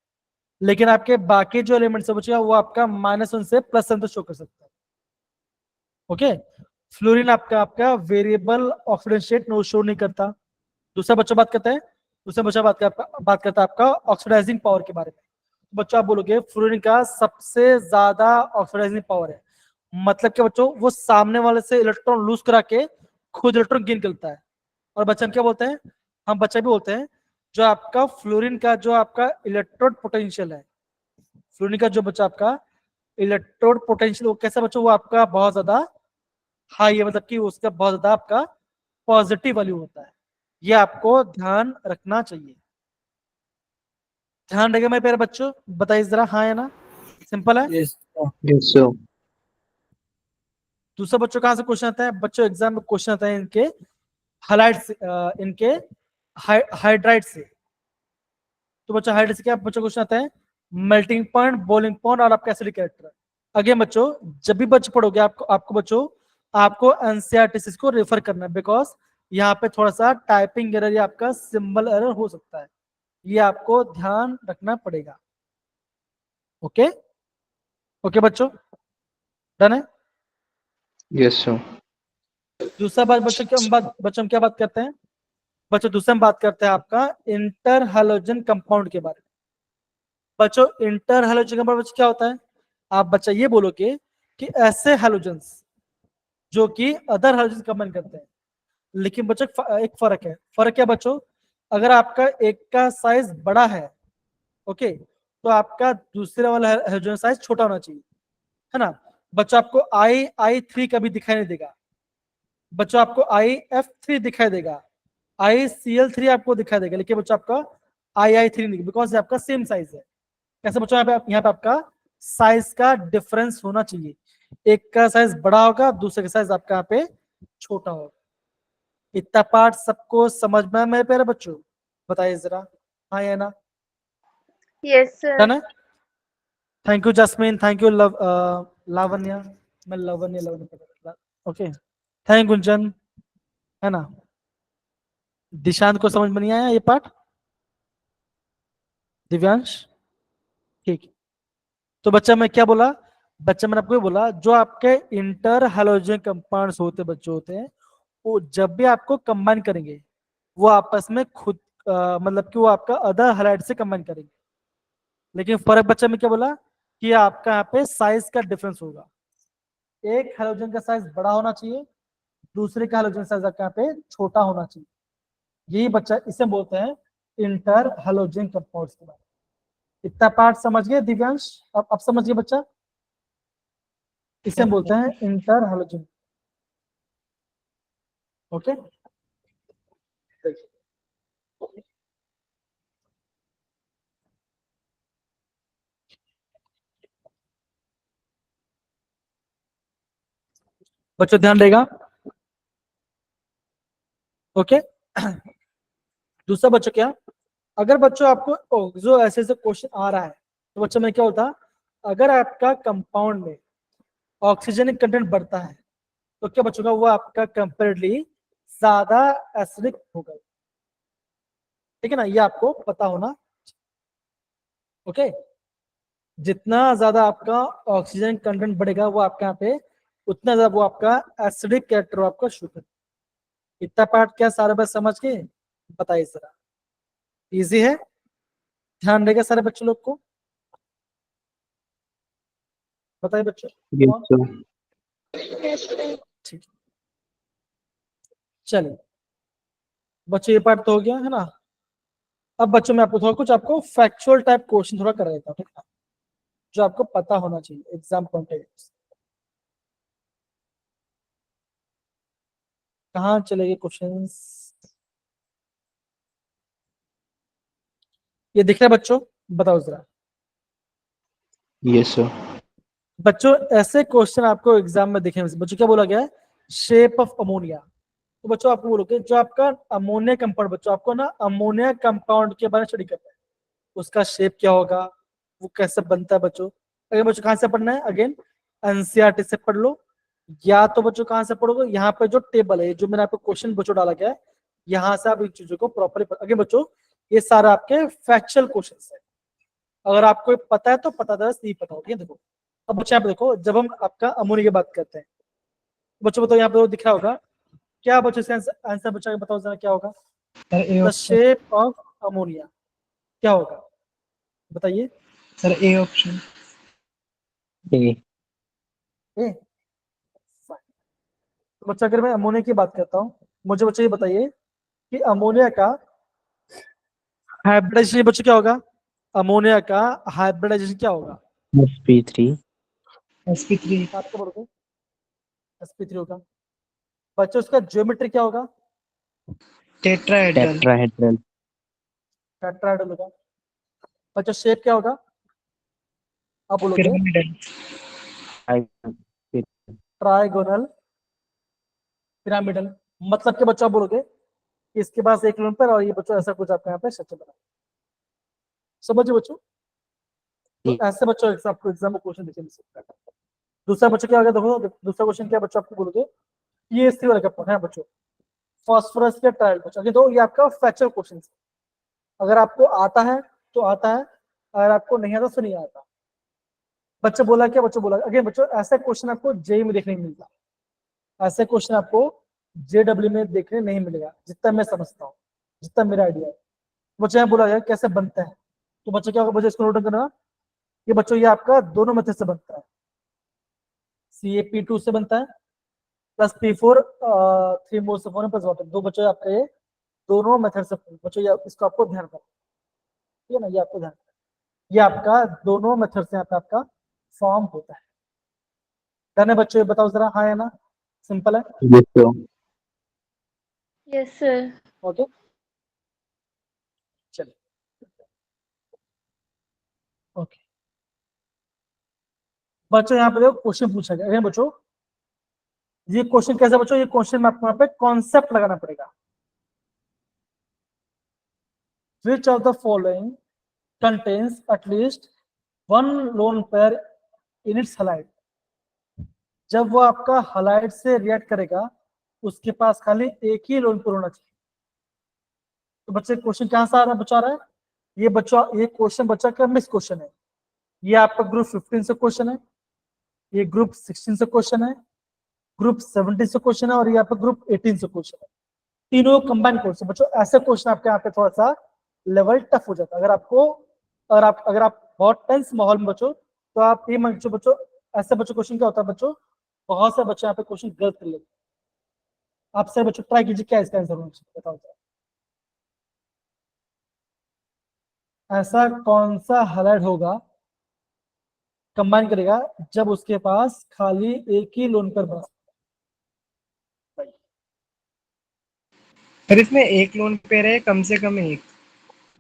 लेकिन आपके बाकी जो एलिमेंट्स है बच्चों वो आपका -1 से +1 तक शो कर सकता है। ओके, फ्लोरीन आपका आपका variable oxygen state no show नहीं करता। दूसरा बच्चा बात करता है, दूसरा बच्चा बात करता है आपका ऑक्सीडाइजिंग पावर के बारे में। बच्चों आप बोलोगे फ्लोरीन का सबसे ज्यादा ऑक्सीडाइजिंग पावर है, मतलब कि बच्चों वो सामने वाले से इलेक्ट्रॉन लूज करा के खुद इलेक्ट्रॉन गेन करता है। और बच्चा हम क्या बोलते हैं, हम बच्चा भी बोलते हैं जो आपका फ्लोरीन का जो आपका इलेक्ट्रोड पोटेंशियल है, फ्लोरीन का जो बच्चा आपका इलेक्ट्रोड पोटेंशियल वो कैसा बच्चों, वो आपका बहुत ज्यादा हाई है, मतलब कि उसका बहुत ज्यादा आपका पॉजिटिव वैल्यू होता है। ये आपको ध्यान रखना चाहिए। ध्यान रखेगा मेरे प्यारे बच्चों, बताइए जरा, हाँ है ना, सिंपल है। Yes. Yes, sir. दूसरा बच्चों कहां से क्वेश्चन आता है बच्चों, एग्जाम में क्वेश्चन आता है इनके हाइलाइट से, इनके हाइड्राइट से। तो बच्चों हाइड्राइट से क्या बच्चों क्वेश्चन आता है, मेल्टिंग पॉइंट, बॉइलिंग पॉइंट और आपका एसिडिक कैरेक्टर। अगेन बच्चों जब भी बच्चे पढ़ोगे आपको बच्चों आपको एनसीईआरटी को रेफर करना है, बिकॉज यहाँ पे थोड़ा सा टाइपिंग एरर या आपका सिंबल एरर हो सकता है, ये आपको ध्यान रखना पड़ेगा। ओके ओके बच्चों, डन है। Yes, sir. दूसरा बात बच्चों क्या बात करते हैं, बच्चों दूसरा हम बात करते हैं आपका इंटर हैलोजन कंपाउंड के बारे में। बच्चों इंटर हैलोजन कंपाउंड बच्चों क्या होता है? आप बच्चा ये बोलोगे कि ऐसे हैलोजेंस जो कि अदर हैलोजन कंबाइन करते हैं। लेकिन बच्चों एक फर्क है। फर्क क्या बच्चों? अगर आपका एक का साइज बड़ा है, ओके, तो आपका दूसरे वाला हैलोजन साइज छोटा होना चाहिए, है ना। बच्चों आपको I3 कभी दिखाई नहीं देगा, बच्चों आपको IF3 दिखाई देगा, ICl3 आपको दिखाई देगा, लेकिन बच्चों आपका II3 नहीं, बिकॉज आपका सेम साइज है। कैसे बच्चों? यहाँ पे आपका साइज का डिफरेंस होना चाहिए, एक का साइज बड़ा होगा, दूसरे का साइज आपका यहाँ पे छोटा होगा। इतना पार्ट सबको समझ में है मेरे प्यारे बच्चों? बताइए जरा, हाँ या ना? Yes, sir. डन है? Thank you jasmine, thank you Lavanya, मैं लावण्य ओके, थैंक गुंजन, है ना। दिशांत को समझ में नहीं आया ये पार्ट? दिव्यांश? ठीक है। तो बच्चा मैं क्या बोला? बच्चा मैंने आपको ये बोला, जो आपके इंटर हैलोजन कंपाउंड्स होते बच्चों होते हैं, वो जब भी आपको कंबाइन करेंगे वो आपस में खुद मतलब कि वो आपका अदर हैलाइड से कंबाइन करेंगे। लेकिन फर्क बच्चा में क्या बोला कि आपका यहाँ पे साइज का डिफरेंस होगा, एक हैलोजन का साइज बड़ा होना चाहिए, दूसरे का हैलोजन साइज आपका यहाँ पे छोटा होना चाहिए। यही बच्चा इसे बोलते हैं इंटर हैलोजन कंपाउंड्स के बारे में। इतना पार्ट समझ गए दिव्यांश? अब समझ गए बच्चा? इसे हम बोलते हैं इंटर हैलोजन। ओके, बच्चों ध्यान देगा। ओके, दूसरा बच्चों क्या, अगर बच्चों आपको जो ऐसे ऐसे क्वेश्चन आ रहा है तो बच्चों में क्या होता, अगर आपका कंपाउंड में ऑक्सीजन कंटेंट बढ़ता है तो क्या बच्चों का वो आपका कंपेरेटिवली ज्यादा एसिडिक होगा। ठीक है ना, ये आपको पता होना। ओके, जितना ज्यादा आपका ऑक्सीजन कंटेंट बढ़ेगा वो आपका यहाँ पे उतना ज्यादा वो आपका एसिडिक कैरेक्टर आपका शुगर। इतना पार्ट क्या सारे बात समझ के बताइए जरा? इजी है, ध्यान देगा सारे बच्चों लोग को? बताइए बच्चों। Yes, sir. ठीक है, चलिए बच्चों ये पार्ट तो हो गया है ना। अब बच्चों में आपको थोड़ा कुछ आपको फैक्चुअल टाइप क्वेश्चन थोड़ा कर देता हूँ, ठीक है, जो आपको पता होना चाहिए एग्जाम कॉन्टेक्स्ट। कहाँ चले गए क्वेश्चंस? ये दिख रहा है बच्चों? बताओ जरा। Yes, sir. बच्चों ऐसे क्वेश्चन आपको एग्जाम में दिखे बच्चों, क्या बोला गया है? Shape of ammonia. तो बच्चों आपको बोलोगे जो आपका अमोनिया कंपाउंड, बच्चों आपको ना अमोनिया कंपाउंड के बारे में स्टडी करना है, उसका शेप क्या होगा, वो कैसे बनता है बच्चों। अगर बच्चों कहाँ से पढ़ना है? अगेन एनसीईआरटी से पढ़ लो, या तो बच्चों कहाँ से पढ़ोगे? यहाँ पे जो टेबल है, जो मैंने आपको क्वेश्चन बच्चों डाला गया है, यहाँ से आप इन चीजों को प्रॉपरली पढ़। अगेन बच्चों ये सारा आपके फैक्चुअल क्वेश्चन है, अगर आपको पता है तो पता था, नहीं पता होगा। देखो अब बच्चे यहाँ पे देखो, जब हम आपका अमोनिया की बात करते हैं बच्चों, बताओ यहाँ पे दिख रहा होगा क्या बच्चों? इसका आंसर बच्चा बताओ जरा क्या होगा? द शेप ऑफ अमोनिया क्या होगा बताइए? Sir A option. A. ए। तो बच्चा अगर मैं अमोनिया की बात करता हूँ, मुझे बच्चे ये बताइए कि अमोनिया का हाइब्रिडाइजेशन बच्चों क्या होगा? अमोनिया का हाइब्रिडाइजेशन क्या होगा? sp3. sp3। आपको बोलोगे sp3 होगा। बच्चों उसका ज्योमेट्री क्या होगा? टेट्राहेड्रल। Tetrahedral. टेट्राहेड्रल होगा। बच्चों शेप क्या होगा? आप बोलोगे पिरामिडल। Trigonal pyramidal. मतलब के बच्चों आप बोलोगे कि इसके पास एक लोन पर और ये बच्चों ऐसा कुछ आपका यहाँ पे स्ट्रक्चर बना। समझिए बच्चों? तो ऐसे बच्चों आपको एग्जाम में क्वेश्चन दिखे मिल सकता है। दूसरा बच्चों क्या होगा? देखो दूसरा क्वेश्चन क्या बच्चों आपको बोलोगे, ये इसी वाला का है बच्चों, फास्फोरस के ट्रायल बच्चों। अगर तो ये आपका फैक्चुअल क्वेश्चन है, अगर आपको आता है तो आता है, अगर आपको नहीं आता तो नहीं आता। बच्चे बोला क्या? बच्चों बोला अगेन बच्चों ऐसा क्वेश्चन आपको जेई में देखने को मिलता, ऐसे क्वेश्चन आपको जेडब्ल्यू में देखने नहीं मिलेगा जितना मैं समझता हूँ। जितना मेरा आइडिया है। बच्चों यहाँ बोला गया कैसे बनता है, तो बच्चों क्या होगा, मुझे इसको नोट करना। ये बच्चों ये आपका दोनों मेथड से बनता है, CaP2 से बनता है प्लस P4 3 मोल से प्लस वाटर, दो बच्चों आपका ये दोनों मेथड से बच्चों, ये इसको आपको ध्यान रखना, ठीक है ना, ये आपको ध्यान रखना, ये आपका दोनों मेथड से यहाँ पे आपका फॉर्म होता है। डन है बच्चों, ये बताओ जरा, हाँ है ना, सिंपल है। Yes, sir. Yes, sir. Okay चलिए, ओके बच्चों यहाँ पे देखो क्वेश्चन पूछा गया है बच्चों, ये क्वेश्चन कैसा बच्चों, ये क्वेश्चन में आपको यहाँ पे कॉन्सेप्ट लगाना पड़ेगा। Which of the following contains at least one lone pair in its halide? जब वो आपका हलाइड से रिएक्ट करेगा उसके पास खाली एक ही लोन पेयर होना चाहिए। तो बच्चे क्वेश्चन कहां से आ रहा है, बचा रहा है ये बच्चा, ये क्वेश्चन बच्चा का मिस क्वेश्चन है। ये आपका ग्रुप 15 से क्वेश्चन है, ये ग्रुप 16 से क्वेश्चन है, ग्रुप 17 से क्वेश्चन है, और ये आपका ग्रुप 18 से क्वेश्चन है। तीनों कंबाइन क्वेश्चन बच्चों, ऐसे क्वेश्चन आपके यहाँ पे थोड़ा सा लेवल टफ हो जाता है। अगर आप बहुत टेंस माहौल में बच्चों, तो आप ये बच्चों ऐसे बच्चों क्वेश्चन क्या होता है बच्चों, बहुत से बच्चे यहाँ पे क्वेश्चन गलत कर लेते हैं। आप सर बच्चों ट्राई कीजिए क्या इसका आंसर होना चाहिए, बताओ जरा। ऐसा कौन सा हैलाइड होगा कंबाइन करेगा जब उसके पास खाली एक ही लोन पर बस, सर इसमें एक लोन पेयर है, कम से कम एक,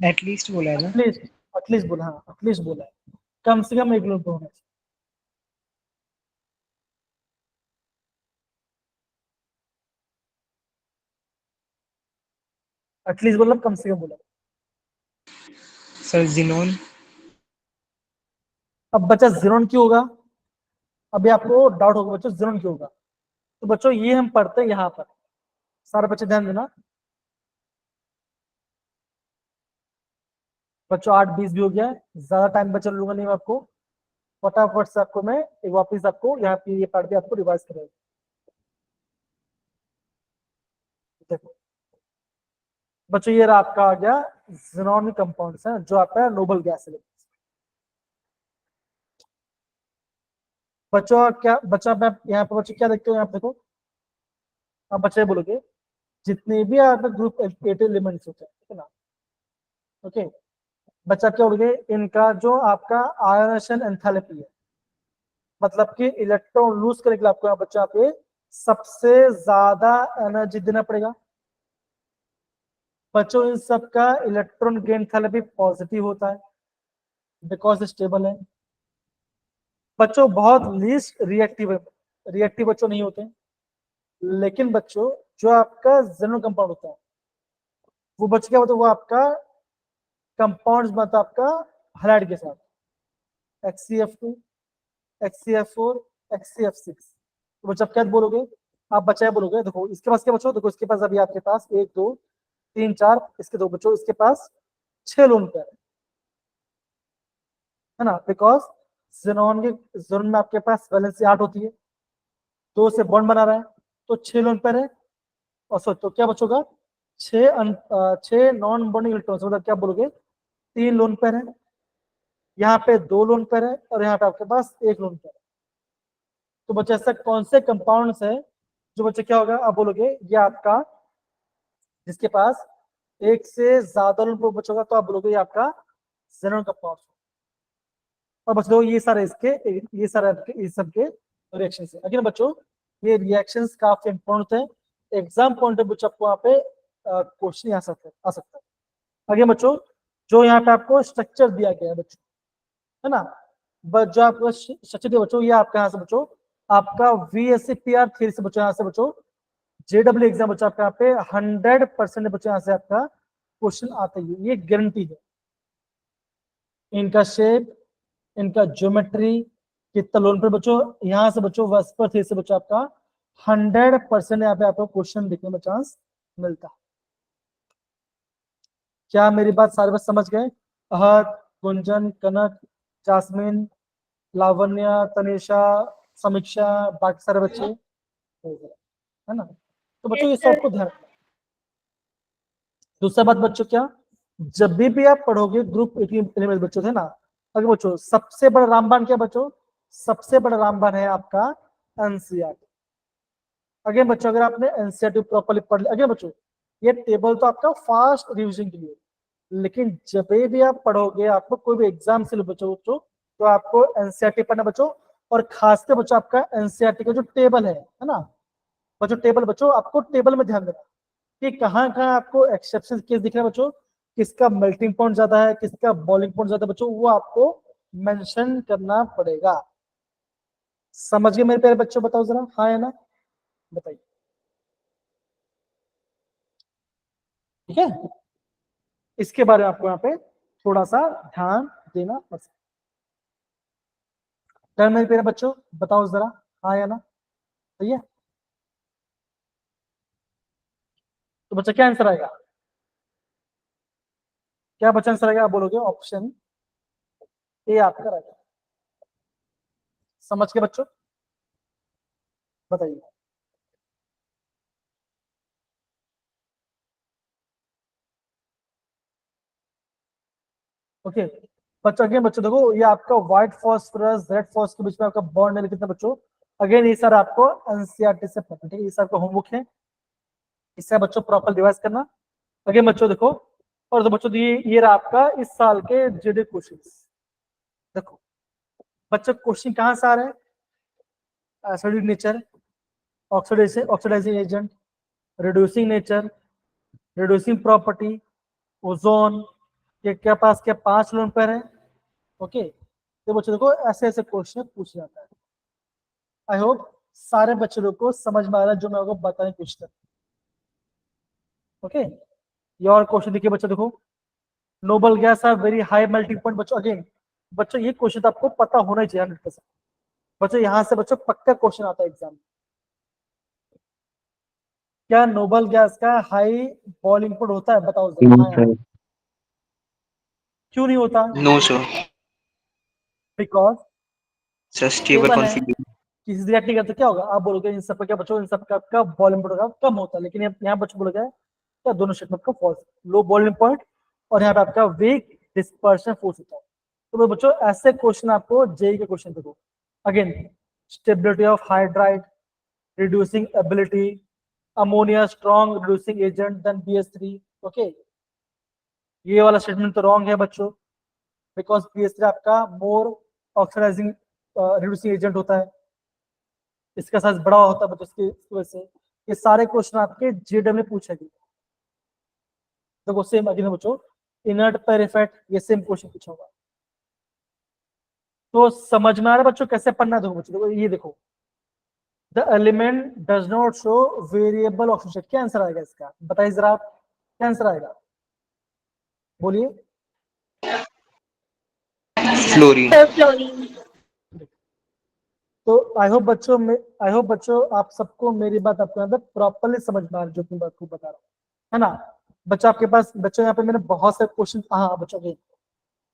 एटलीस्ट बोला है ना। एटलीस्ट बोला, हाँ एटलीस्ट बोला है, कम से कम एक लोन पर होना चाहिए। एटलीस्ट बोला, कम से कम बोला। Sir xenon. अब बच्चा जीरोन क्यों होगा, अभी आपको डाउट होगा बच्चों जीरोन क्यों होगा। तो बच्चों ये हम पढ़ते हैं यहाँ पर, सारे बच्चे ध्यान देना बच्चों, 8:20 भी हो गया है, ज्यादा टाइम बचा लूंगा नहीं मैं आपको, फटाफट से आपको मैं एक वापिस आपको यहाँ पे ये पार्ट भी आपको रिवाइज करेगा। देखो बच्चों ये रहा आपका आ गया ज़ीनॉन कंपाउंड्स है जो आपका नोबल गैस है। बच्चों क्या बच्चा, मैं यहाँ पे बच्चे क्या देखते हो, यहाँ पे देखो आप बच्चे बोलोगे जितने भी आपके ग्रुप 8 एलिमेंट्स होते हैं, ठीक है ना, ओके बच्चा क्या बोलोगे, इनका जो आपका आयोनाइजेशन एंथैल्पी है, मतलब कि इलेक्ट्रॉन लूज करने के लिए आपको यहाँ बच्चा पे सबसे ज्यादा एनर्जी देना पड़ेगा। बच्चों इन सबका इलेक्ट्रॉन गेन एंथैल्पी पॉजिटिव होता है बिकॉज स्टेबल है। बच्चों बहुत लीस्ट रिएक्टिव बच्चों नहीं होते, लेकिन बच्चों जो आपका जनरल कंपाउंड होता है वो बच्चे क्या होता है, वो आपका कंपाउंड्स बनता है आपका हैलाइड के साथ, HCF2 HCF4 HCF6। तो बच्चा क्या बोलोगे, आप बच्चा बोलोगे देखो इसके पास क्या बच्चों, देखो इसके पास अभी आपके पास 1 2 3 4 इसके दो बच्चों, इसके पास 6 लोन पेयर है ना, बिकॉज ज़ीनॉन में आपके पास वैलेंसी 8 होती है, 2 से बॉन्ड बना रहा है तो 6 लोन पेयर है, और सो तो क्या बचोगा 6 नॉन बॉन्डिंग इलेक्ट्रॉन्स, मतलब क्या बोलोगे 3 लोन पेयर है, यहाँ पे 2 लोन पेयर है, और यहाँ पे आपके पास 1 लोन पेयर है। तो बच्चे ऐसा कौन से कंपाउंड्स है जो बच्चे क्या होगा, आप बोलोगे ये आपका जिसके पास एक से ज्यादा लोन पेयर बचोगा, तो आप बोलोगे ये आपका ज़ीनॉन कंपाउंड। और बच्चों ये सारे ये सारे इस सब के रिएक्शंस है। अगेन बच्चों ये रिएक्शंस काफी इंपॉर्टेंट है, एग्जाम पॉइंट ऑफ व्यू आपको वहाँ पे क्वेश्चन आ सकता है। आगे बच्चों जो यहाँ पे आपको स्ट्रक्चर दिया गया है बच्चों, है ना, जो आपको स्ट्रक्चर दिया बच्चों, ये आपका यहाँ से बच्चों आपका VSCPR थ्योरी से बच्चों, यहाँ से बच्चों JEE एग्जाम बच्चों आपका यहाँ पे 100% बच्चों यहाँ से आपका क्वेश्चन आता ही है, ये गारंटी है। इनका शेप, इनका ज्योमेट्री, कितना लोन पर बच्चों, यहाँ से बच्चों वेस्पर थ्योरी से बच्चों आपका 100% यहाँ पे आपको क्वेश्चन दिखने में चांस मिलता है। क्या मेरी बात सारे बच्चे समझ गए, अहद, गुंजन, कनक, जासमीन, लावण्य, तनिषा, समीक्षा, बाकी सारे बच्चे है ना। तो बच्चों ये सबको ध्यान रखना। दूसरा बात बच्चों क्या, जब भी आप पढ़ोगे ग्रुप एलिमेंट बच्चों थे ना, अगर बच्चों सबसे बड़ा रामबाण क्या बच्चों, सबसे बड़ा रामबाण है आपका एनसीईआरटी। अगेन बच्चों अगर आपने एनसीईआरटी प्रॉपर्ली पढ़ लिया, अगेन बच्चों ये टेबल तो आपका फास्ट रिविजन के लिए, लेकिन जब भी आप पढ़ोगे, आपको कोई भी एग्जाम से बच्चों तो आपको एनसीईआरटी पढ़ना बच्चों, और खासकर बच्चों आपका एनसीईआरटी का जो टेबल है ना बच्चों, टेबल बच्चों आपको टेबल में ध्यान देना कि कहाँ कहाँ आपको एक्सेप्शन केस दिख रहा है बच्चों, किसका मेल्टिंग पॉइंट ज्यादा है, किसका बॉइलिंग पॉइंट ज्यादा है बच्चों, वो आपको मेंशन करना पड़ेगा। समझ गए मेरे प्यारे बच्चों, बताओ जरा, हाँ है ना, बताइए। ठीक है, इसके बारे में आपको यहाँ पे थोड़ा सा ध्यान देना पड़ सकता है। मेरे प्यारे बच्चों बताओ जरा, हाँ या ना, सही है। तो बच्चा क्या आंसर आएगा, क्या बच्चा आंसर आएगा, आप बोलोगे ऑप्शन ए आपका रहेगा। समझ के बच्चों बताइए। ओके बच्चों, अगेन बच्चों देखो ये आपका व्हाइट फॉस्फोरस रेड फॉस्फोरस के बीच में आपका बॉन्ड है कितना बच्चों, अगेन ये सर आपको एनसीईआरटी से पता है, ये सर का होमवर्क है, इससे बच्चों प्रॉपर रिवाइज करना। अगेन बच्चों देखो, और तो बच्चों ये रहा आपका इस साल के जीडी क्वेश्चंस। देखो बच्चों क्वेश्चन कहाँ से आ रहे हैं, acidic nature, oxidising agent, reducing nature, reducing property, ozone के क्या पास क्या 5 लोन पर है। ओके तो बच्चों देखो ऐसे ऐसे क्वेश्चन पूछ जाता है। आई होप सारे बच्चों को समझ में आ रहा है जो मैं आपको बताने की कोशिश कर। ओके ये और क्वेश्चन देखिए बच्चों, देखो noble gas are very high melting point. बच्चों अगेन बच्चों ये क्वेश्चन तो आपको पता होना ही चाहिए 100%। बच्चों यहाँ से बच्चों पक्का क्वेश्चन आता है एग्जाम में, क्या नोबल गैस का हाई बॉइलिंग पॉइंट होता है, बताओ जरा, No, हाँ या sir. ना? क्यों नहीं होता, No, sir. Because Sir, stable table है, configuration. किसी से रिएक्ट नहीं करते क्या होगा, आप बोलोगे इन सब का क्या बच्चों, इन सब का बॉइलिंग पॉइंट होगा कम होता है, लेकिन यहाँ बच्चों बोलोगे क्या, दोनों स्टेटमेंट का फॉल्स, लो बॉइलिंग पॉइंट और यहाँ पे आपका वीक डिस्पर्शन फोर्स होता है। तो बच्चों ऐसे क्वेश्चन आपको जेई के क्वेश्चन देखो, again stability of hydride, reducing ability, ammonia strong reducing agent than BH3। Okay ये वाला स्टेटमेंट तो रॉन्ग है बच्चों, बिकॉज BH3 आपका मोर ऑक्सीडाइजिंग रिड्यूसिंग एजेंट होता है, इसका साइज बड़ा होता है बच्चों, इसकी वजह से ये सारे क्वेश्चन आपके जेडब्ल्यू में पूछेगी। देखो सेम अगेन बच्चों, इनर्ट पर इफेक्ट, ये सेम क्वेश्चन पूछा होगा। तो समझ में आ रहा है बच्चों कैसे पढ़ना है, देखो बच्चों देखो ये देखो, the element does not show variable oxygen, क्या आंसर आएगा इसका, बताइए जरा आप, क्या आंसर आएगा, बोलिए। Fluorine. फ्लोरीन। तो आई होप बच्चों आप सबको मेरी बात आपके अंदर प्रॉपर्ली समझ में आ रही है, जो मैं आपको बता रहा हूँ, है ना। बच्चों आपके पास बच्चों यहाँ पे मैंने बहुत सारे क्वेश्चन, हाँ बच्चों के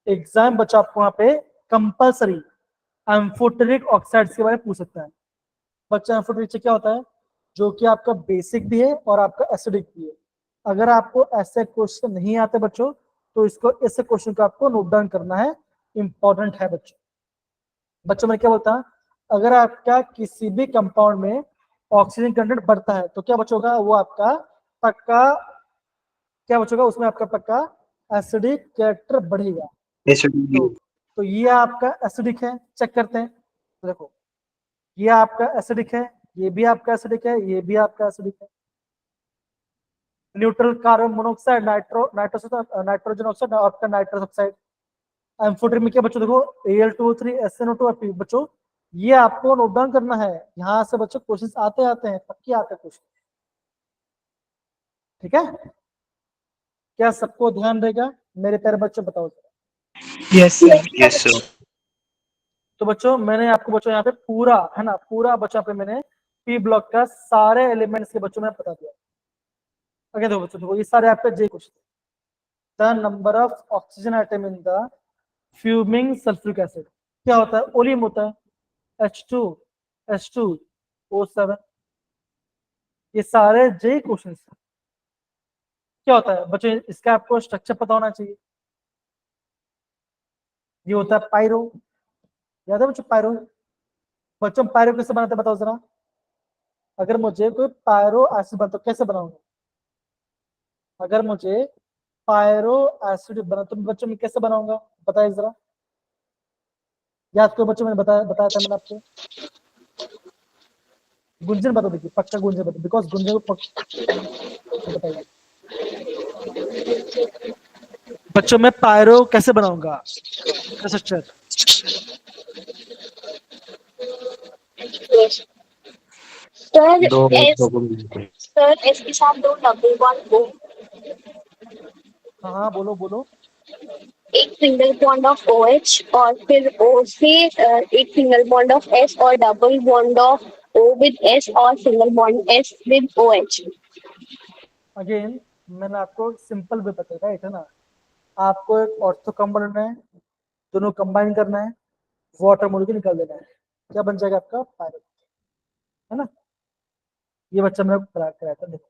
एग्जाम बच्चों आपको यहाँ पे कंपलसरी एम्फोटेरिक ऑक्साइड्स के बारे में पूछ सकता है। बच्चा एम्फोटेरिक क्या होता है, जो कि आपका बेसिक भी है और आपका एसिडिक भी है। अगर आपको ऐसे क्वेश्चन नहीं आते बच्चों, तो इसको ऐसे क्वेश्चन को आपको नोट डाउन करना है, इंपॉर्टेंट है बच्चों। बच्चों में क्या बोलता है, अगर आपका किसी भी कंपाउंड में ऑक्सीजन कंटेंट बढ़ता है तो क्या बचोगा, वो आपका पक्का क्या बचोगा, उसमें आपका पक्का एसिडिक कैरेक्टर बढ़ेगा। Acidic. तो ये आपका एसिडिक है, चेक करते हैं, तो देखो ये आपका एसिडिक है, ये भी आपका एसिडिक है, ये भी आपका एसिडिक है। Neutral carbon monoxide, nitrogen oxide, आपका नाइट्रस ऑक्साइड। एम्फोटेरिक में क्या बच्चों देखो, Al2O3 SnO2 और P। बच्चों ये आपको नोट डाउन करना है, यहाँ से बच्चों क्वेश्चन आते आते हैं, पक्के आते हैं क्वेश्चन, ठीक है। क्या सबको ध्यान रहेगा मेरे प्यारे बच्चों, बताओ। Yes sir. Yes, sir. तो बच्चों मैंने आपको बच्चों यहाँ पे पूरा है ना, पूरा बच्चों पे मैंने पी ब्लॉक का सारे एलिमेंट्स के बच्चों में बता दिया। अगर देखो बच्चों देखो ये सारे आपके JEE question, the number of oxygen atom in the fuming sulphuric acid क्या होता है, ओलियम होता है, H2SO7। ये सारे जे क्वेश्चन, क्या होता है बच्चों, इसका आपको स्ट्रक्चर पता होना चाहिए। ये होता है पायरो, याद है बच्चों पायरो? बच्चों पायरो कैसे बनाते हैं बताओ जरा। अगर मुझे कोई पायरो एसिड बना तो कैसे बनाऊंगा? अगर मुझे पायरो एसिड बना तो बच्चों मैं कैसे बनाऊंगा बताइए जरा। याद करो बच्चों, मैंने बताया बताया था मैंने आपको। गुंजन बता दीजिए, पक्का गुंजन बता, बिकॉज गुंजन को बताइए बच्चों मैं पायरो कैसे बनाऊंगा स्ट्रक्चर। सर दो एस सर एस के साथ दो डबल बॉन्ड ओ, हाँ बोलो बोलो। एक single bond of O H और फिर ओ से एक सिंगल बॉन्ड ऑफ एस और double bond of O with S और single bond S with O H. Again मैंने आपको सिंपल वे बताया, राइट है ना। आपको एक ऑर्थो कंपाउंड है, दोनों कंबाइन करना है, वाटर मोलिक्यूल निकाल देना है, क्या बन जाएगा आपका पायरो, है ना। ये बच्चा मैंने कराया था। देखो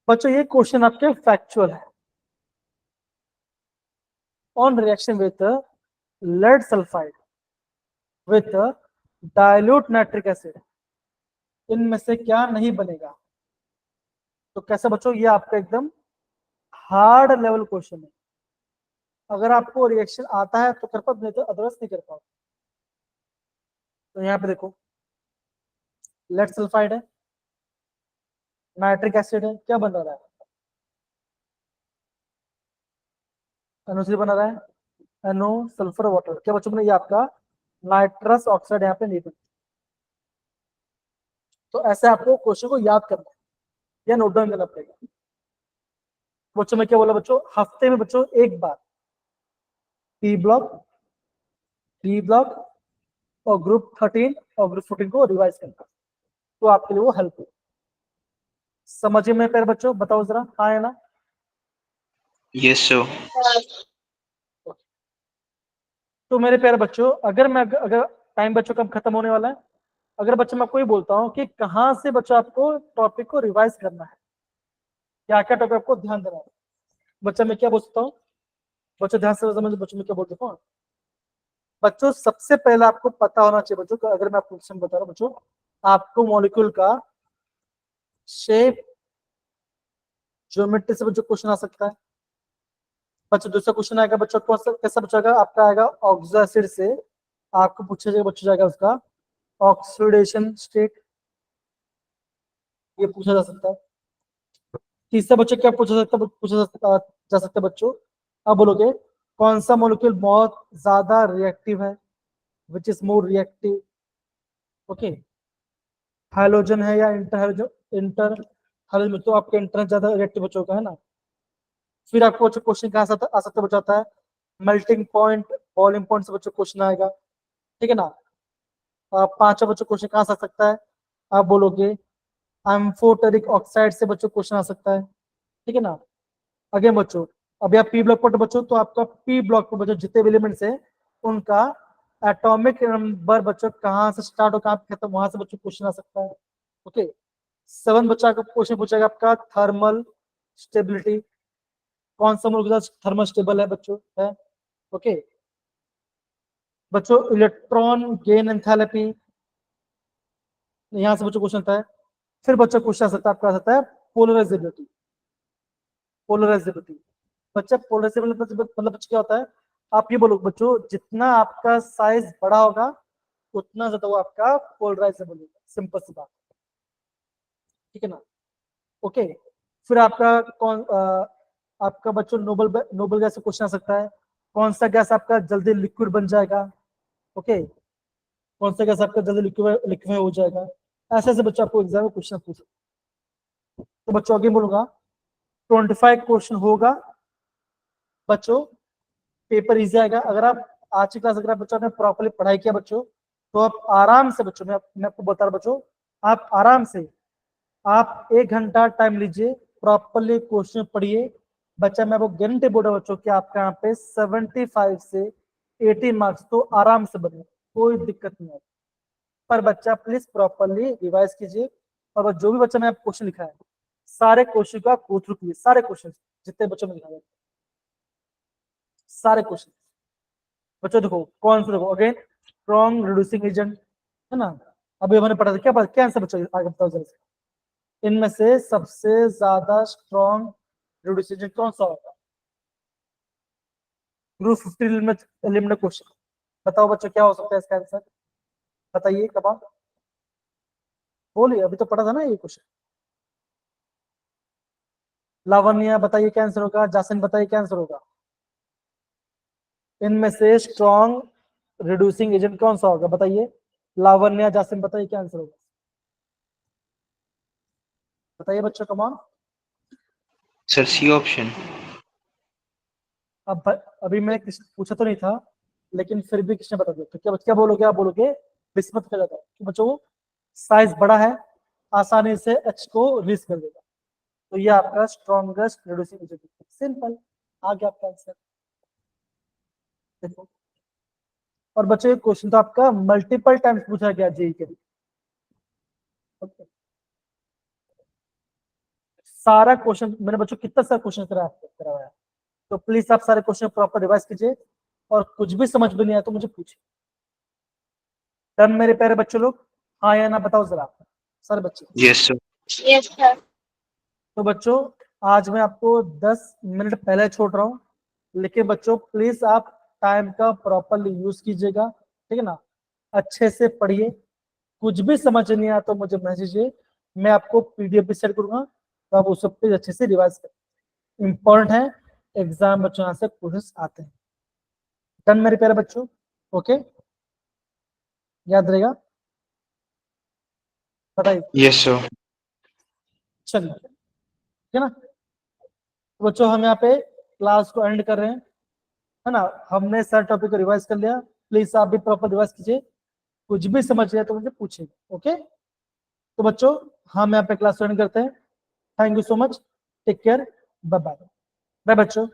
बच्चों ये क्वेश्चन आपके फैक्चुअल है। On reaction with lead sulphide with dilute nitric acid, इनमें से क्या नहीं बनेगा? तो कैसे बच्चों, ये आपका एकदम हार्ड लेवल क्वेश्चन है। अगर आपको रिएक्शन आता है तो कर पाओ, नहीं तो अदरवाइज नहीं कर पाओ। तो यहाँ पे देखो लेड सल्फाइड है, नाइट्रिक एसिड है, क्या बन रहा है? NO3 बना रहा है, NO सल्फर वाटर। क्या बच्चों ने, ये आपका नाइट्रस ऑक्साइड यहाँ पे नहीं बना। तो ऐसे आपको क्वेश्चन को याद करना है या नोट डाउन करना पड़ेगा। बच्चों में क्या बोला बच्चों, हफ्ते में बच्चों एक बार पी ब्लॉक, डी ब्लॉक और ग्रुप 13 और ग्रुप 14 को रिवाइज करना, तो आपके लिए वो हेल्प हो। समझिए में प्यारे बच्चों, बताओ जरा, हाँ है ना। Yes, sir. तो मेरे प्यारे बच्चों, अगर मैं अगर टाइम बच्चों का खत्म होने वाला है, अगर बच्चों मैं आपको ही बोलता हूँ कि कहाँ से बच्चों आपको टॉपिक को रिवाइज करना है, क्या क्या टॉपिक आपको ध्यान देना है, बच्चा मैं क्या बोल सकता हूँ? बच्चों ध्यान से समझ, बच्चों में क्या बोल सकता हूँ? बच्चों सबसे पहले आपको पता होना चाहिए बच्चों, अगर मैं आपको क्वेश्चन बता रहा हूँ बच्चों, आपको मॉलिक्यूल का शेप ज्योमेट्री से बच्चों क्वेश्चन आ सकता है। बच्चों दूसरा क्वेश्चन आएगा बच्चों कौन सा, कैसा बच्चों का आपका आएगा ऑक्सो एसिड से, आपको पूछा जाएगा बच्चों जाएगा उसका ऑक्सीडेशन स्टेट, ये पूछा जा सकता है। तीसरा बच्चों क्या जा सकता है बच्चों, अब बोलोगे कौन सा मॉलिक्यूल बहुत ज्यादा रिएक्टिव है, which is more reactive, okay, hydrogen है या इंटर हाइड्रोजन, तो आपका इंटर ज्यादा रिएक्टिव बच्चों का है ना। फिर आपको बच्चों क्वेश्चन कहाँ से आ सकता बचाता है, मेल्टिंग पॉइंट, बॉइलिंग पॉइंट से बच्चों क्वेश्चन आएगा, ठीक है ना। पांचवा बच्चों क्वेश्चन कहाँ से आ सकता है, आप बोलोगे एम्फोटेरिक ऑक्साइड से बच्चों क्वेश्चन आ सकता है, ठीक है ना। अगेन बच्चों, अभी आप पी ब्लॉक पर बच्चों, तो आपका पी ब्लॉक पर बच्चों जितने भी एलिमेंट्स है उनका एटॉमिक नंबर बच्चों कहाँ से स्टार्ट हो कहाँ पे खत्म, वहां से बच्चों क्वेश्चन आ सकता है, ओके। 7 बच्चा का क्वेश्चन पूछेगा आपका थर्मल स्टेबिलिटी, कौन सा मॉलिक्यूल थर्मल स्टेबल है बच्चों, है, ओके। बच्चों इलेक्ट्रॉन गेन एंथैल्पी, यहाँ से बच्चों क्वेश्चन आता है। फिर बच्चों क्वेश्चन आ सकता है, आपका आ सकता है पोलराइजेबिलिटी, पोलराइजेबिलिटी बच्चा पोलराइजेबिलिटी मतलब बच्चा क्या होता है, आप ये बोलो बच्चों, जितना आपका साइज बड़ा होगा उतना ज्यादा वो आपका पोलराइजेबल होगा, सिंपल सी बात, ठीक है ना, ओके। फिर आपका आपका बच्चों नोबल नोबल गैस से क्वेश्चन आ सकता है, कौन सा गैस आपका जल्दी लिक्विड बन जाएगा, ओके, कौन सा गैस आपका जल्दी लिक्विड हो जाएगा, ऐसे ऐसे बच्चों आपको एग्जाम में क्वेश्चन पूछ सकते हैं। तो बच्चों आगे बोलूंगा 25 क्वेश्चन होगा बच्चों, पेपर इजी आएगा। अगर आप आज की क्लास अगर आप बच्चों ने प्रॉपर्ली पढ़ाई किया बच्चों, तो आप आराम से बच्चों, मैं आपको बता रहा बच्चों, आप आराम से आप 1 घंटा टाइम लीजिए, प्रॉपरली क्वेश्चन पढ़िए बच्चा, मैं वो गारंटी बोल रहा हूं बच्चों कि आपका यहाँ पे 75 से 80 मार्क्स तो आराम से बने, कोई दिक्कत नहीं है। पर बच्चा प्लीज प्रॉपरली रिवाइज कीजिए, और जो भी बच्चा मैंने क्वेश्चन लिखा है सारे क्वेश्चन का गो थ्रू कीजिए, सारे क्वेश्चन जितने बच्चों में दिखाया, सारे क्वेश्चन। बच्चों देखो कौन सा, देखो अगेन स्ट्रॉन्ग रिड्यूसिंग एजेंट है ना, अभी हमने पढ़ा था, क्या आंसर बच्चों आगे बताओ जरा से। इनमें से सबसे ज्यादा स्ट्रॉन्ग रिड्यूसिंग एजेंट कौन सा होगा? ग्रुप 50 एलिमेंट क्वेश्चन, बताओ बच्चों क्या हो सकता है इसका आंसर, बताइए कब, बोलिए, अभी तो पढ़ा था ना ये क्वेश्चन। लावण्या बताइए क्या आंसर होगा, जासन बताइए क्या आंसर होगा, इनमें से स्ट्रॉन्ग रिड्यूसिंग एजेंट कौन सा होगा बताइए, लावण्या जासिम बताइए क्या आंसर होगा, बताइए बच्चों कमान। Sir, C option. अब अभी मैं किसी पूछा तो नहीं था, लेकिन फिर भी किसने बता दिया, तो क्या बोलोगे, आप बोलोगे बिस्मत कर जाता कि बच्चों साइज बड़ा है, आसानी से H को रिलीज कर देगा, तो ये आपका स्ट्रॉन्गेस्ट रिड्यूसिंग एजेंट, सिंपल, आ गया आपका आंसर। देखो, और बच्चों ये क्वेश्चन तो आपका मल्टीपल टाइम्स पूछा गया जेई के लिए, ओके। सारा क्वेश्चन मैंने बच्चों कितना सारा क्वेश्चन करवाया, तो प्लीज आप सारे क्वेश्चन प्रॉपर रिवाइज कीजिए, और कुछ भी समझ में नहीं आया तो मुझे पूछिए। डन मेरे प्यारे बच्चों लोग, हाँ या ना बताओ जरा सारे बच्चे। Yes, sir. Yes, sir. तो बच्चों आज मैं आपको 10 मिनट पहले छोड़ रहा हूँ, लेकिन बच्चों प्लीज आप टाइम का प्रॉपरली यूज कीजिएगा, ठीक है ना, अच्छे से पढ़िए, कुछ भी समझ नहीं आया तो मुझे मैसेज कीजिए, मैं आपको पीडीएफ भी शेयर करूंगा, तो आप उस सब पे अच्छे से रिवाइज करें, इंपॉर्टेंट है, एग्जाम बच्चों यहाँ से क्वेश्चन आते हैं। डन मेरे प्यारे बच्चों, ओके, याद रहेगा, बताइए। Yes, sir. चलिए, ठीक है ना, तो बच्चों हम यहाँ पे क्लास को एंड कर रहे हैं, है ना, हमने सारे टॉपिक को रिवाइज कर लिया, प्लीज आप भी प्रॉपर रिवाइज कीजिए, कुछ भी समझ गया तो मुझे पूछिए, ओके। तो बच्चों हम यहाँ पे क्लास को एंड करते हैं, thank you so much, take care, bye bye, bye बच्चों।